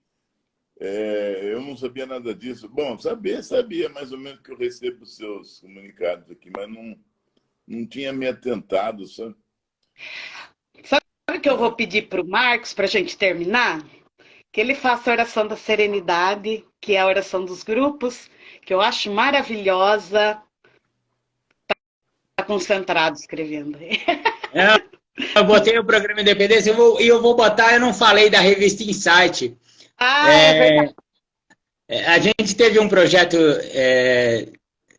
Eu não sabia nada disso. Bom, sabia mais ou menos que eu recebo os seus comunicados aqui, mas não tinha me atentado, sabe? Sabe o que eu vou pedir para o Marcos, para a gente terminar? Que ele faça a oração da serenidade, que é a oração dos grupos, que eu acho maravilhosa. Concentrado escrevendo. Eu botei o programa Independência e eu vou botar, eu não falei da revista Insight. É a gente teve um projeto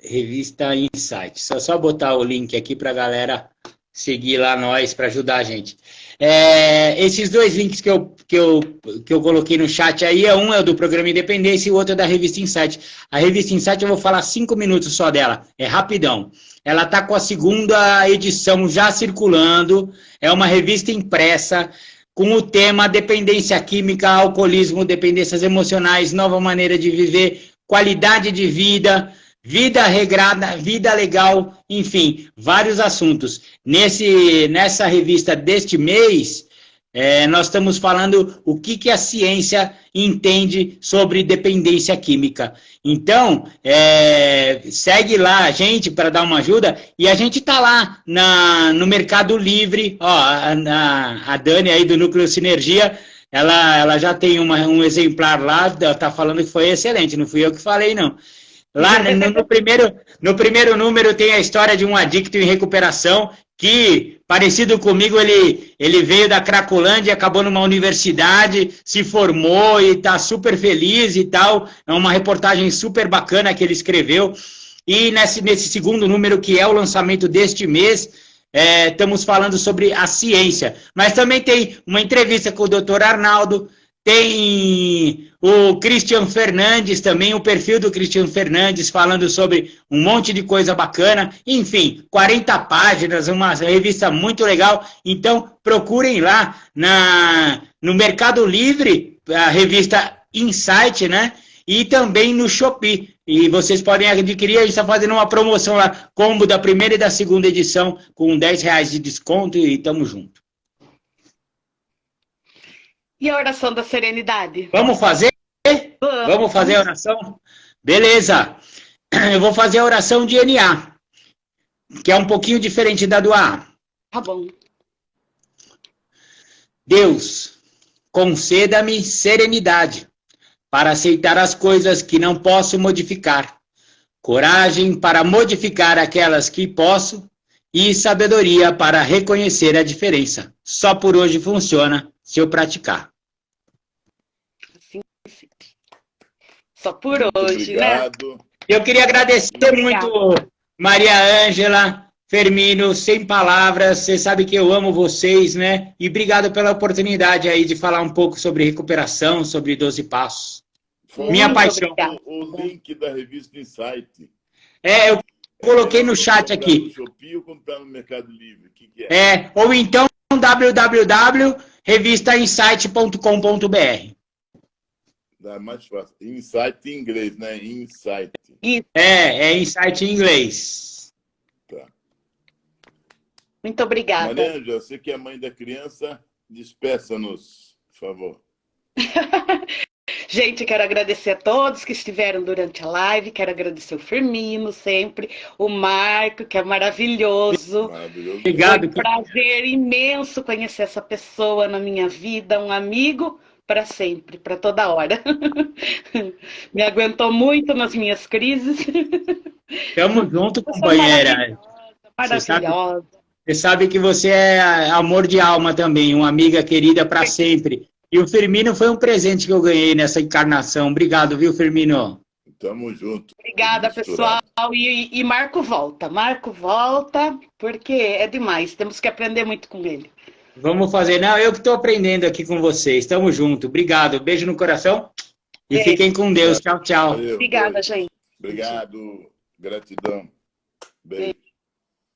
revista Insight. Só botar o link aqui para a galera seguir lá nós para ajudar a gente. Esses 2 links que eu coloquei no chat aí, um é o do programa Independência e o outro é da revista Insight. A revista Insight eu vou falar 5 minutos só dela, é rapidão. Ela está com a 2ª edição já circulando, é uma revista impressa com o tema dependência química, alcoolismo, dependências emocionais, nova maneira de viver, qualidade de vida, vida regrada, vida legal, enfim, vários assuntos. Nessa revista deste mês, nós estamos falando o que a ciência entende sobre dependência química. Então, segue lá a gente para dar uma ajuda, e a gente está lá no Mercado Livre, ó, a Dani aí do Núcleo Sinergia, ela já tem um exemplar lá, está falando que foi excelente, não fui eu que falei, não. Lá no primeiro número tem a história de um adicto em recuperação que, parecido comigo, ele veio da Cracolândia, acabou numa universidade, se formou e está super feliz e tal. É uma reportagem super bacana que ele escreveu. E nesse segundo número, que é o lançamento deste mês, estamos falando sobre a ciência. Mas também tem uma entrevista com o Dr. Arnaldo, tem o Christian Fernandes também, o perfil do Christian Fernandes, falando sobre um monte de coisa bacana. Enfim, 40 páginas, uma revista muito legal. Então, procurem lá no Mercado Livre, a revista Insight, né? E também no Shopee. E vocês podem adquirir, a gente está fazendo uma promoção lá, combo da primeira e da segunda edição, com R$10 de desconto, e tamo junto. E a oração da serenidade? Vamos fazer? Vamos fazer a oração? Beleza. Eu vou fazer a oração de NA, que é um pouquinho diferente da do AA. Tá bom. Deus, conceda-me serenidade para aceitar as coisas que não posso modificar, coragem para modificar aquelas que posso e sabedoria para reconhecer a diferença. Só por hoje funciona se eu praticar. Só por hoje, obrigado. né? Eu queria agradecer muito, Maria Ângela, Firmino, sem palavras. Você sabe que eu amo vocês, né? E obrigado pela oportunidade aí de falar um pouco sobre recuperação, sobre 12 passos. Minha paixão. O link da revista Insight. Eu coloquei no chat aqui. No Shopee ou comprar no Mercado Livre? O que é? Ou então www.revistainsight.com.br. Dá mais fácil. Insight em inglês, né? Insight. É Insight em inglês. Tá. Muito obrigada. Maria Ângela, você que é mãe da criança, despeça-nos, por favor. Gente, quero agradecer a todos que estiveram durante a live, quero agradecer o Firmino sempre, o Marco, que é maravilhoso. Maravilhoso. Obrigado. Foi um prazer imenso conhecer essa pessoa na minha vida, um amigo para sempre, para toda hora. Me aguentou muito nas minhas crises. Tamo junto, companheira. Maravilhosa. Você sabe que você é amor de alma também, uma amiga querida para sempre. E o Firmino foi um presente que eu ganhei nessa encarnação. Obrigado, viu, Firmino? Tamo junto. Obrigada, pessoal. E Marco volta. Marco volta, porque é demais. Temos que aprender muito com ele. Vamos fazer. Não, eu que estou aprendendo aqui com vocês. Tamo junto. Obrigado. Beijo no coração. E fiquem com Deus. Tchau, tchau. Valeu, obrigada, beijo. gente. Obrigado. Gratidão. Beijo.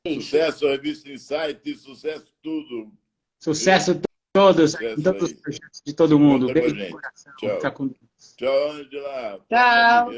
Beijo. Sucesso, revista Insight. Sucesso tudo. Sucesso todos. Todos os projetos de todo mundo. Conta com a Beijo no gente. coração. Tchau. Fica com Deus. Tchau, Ângela. Tchau.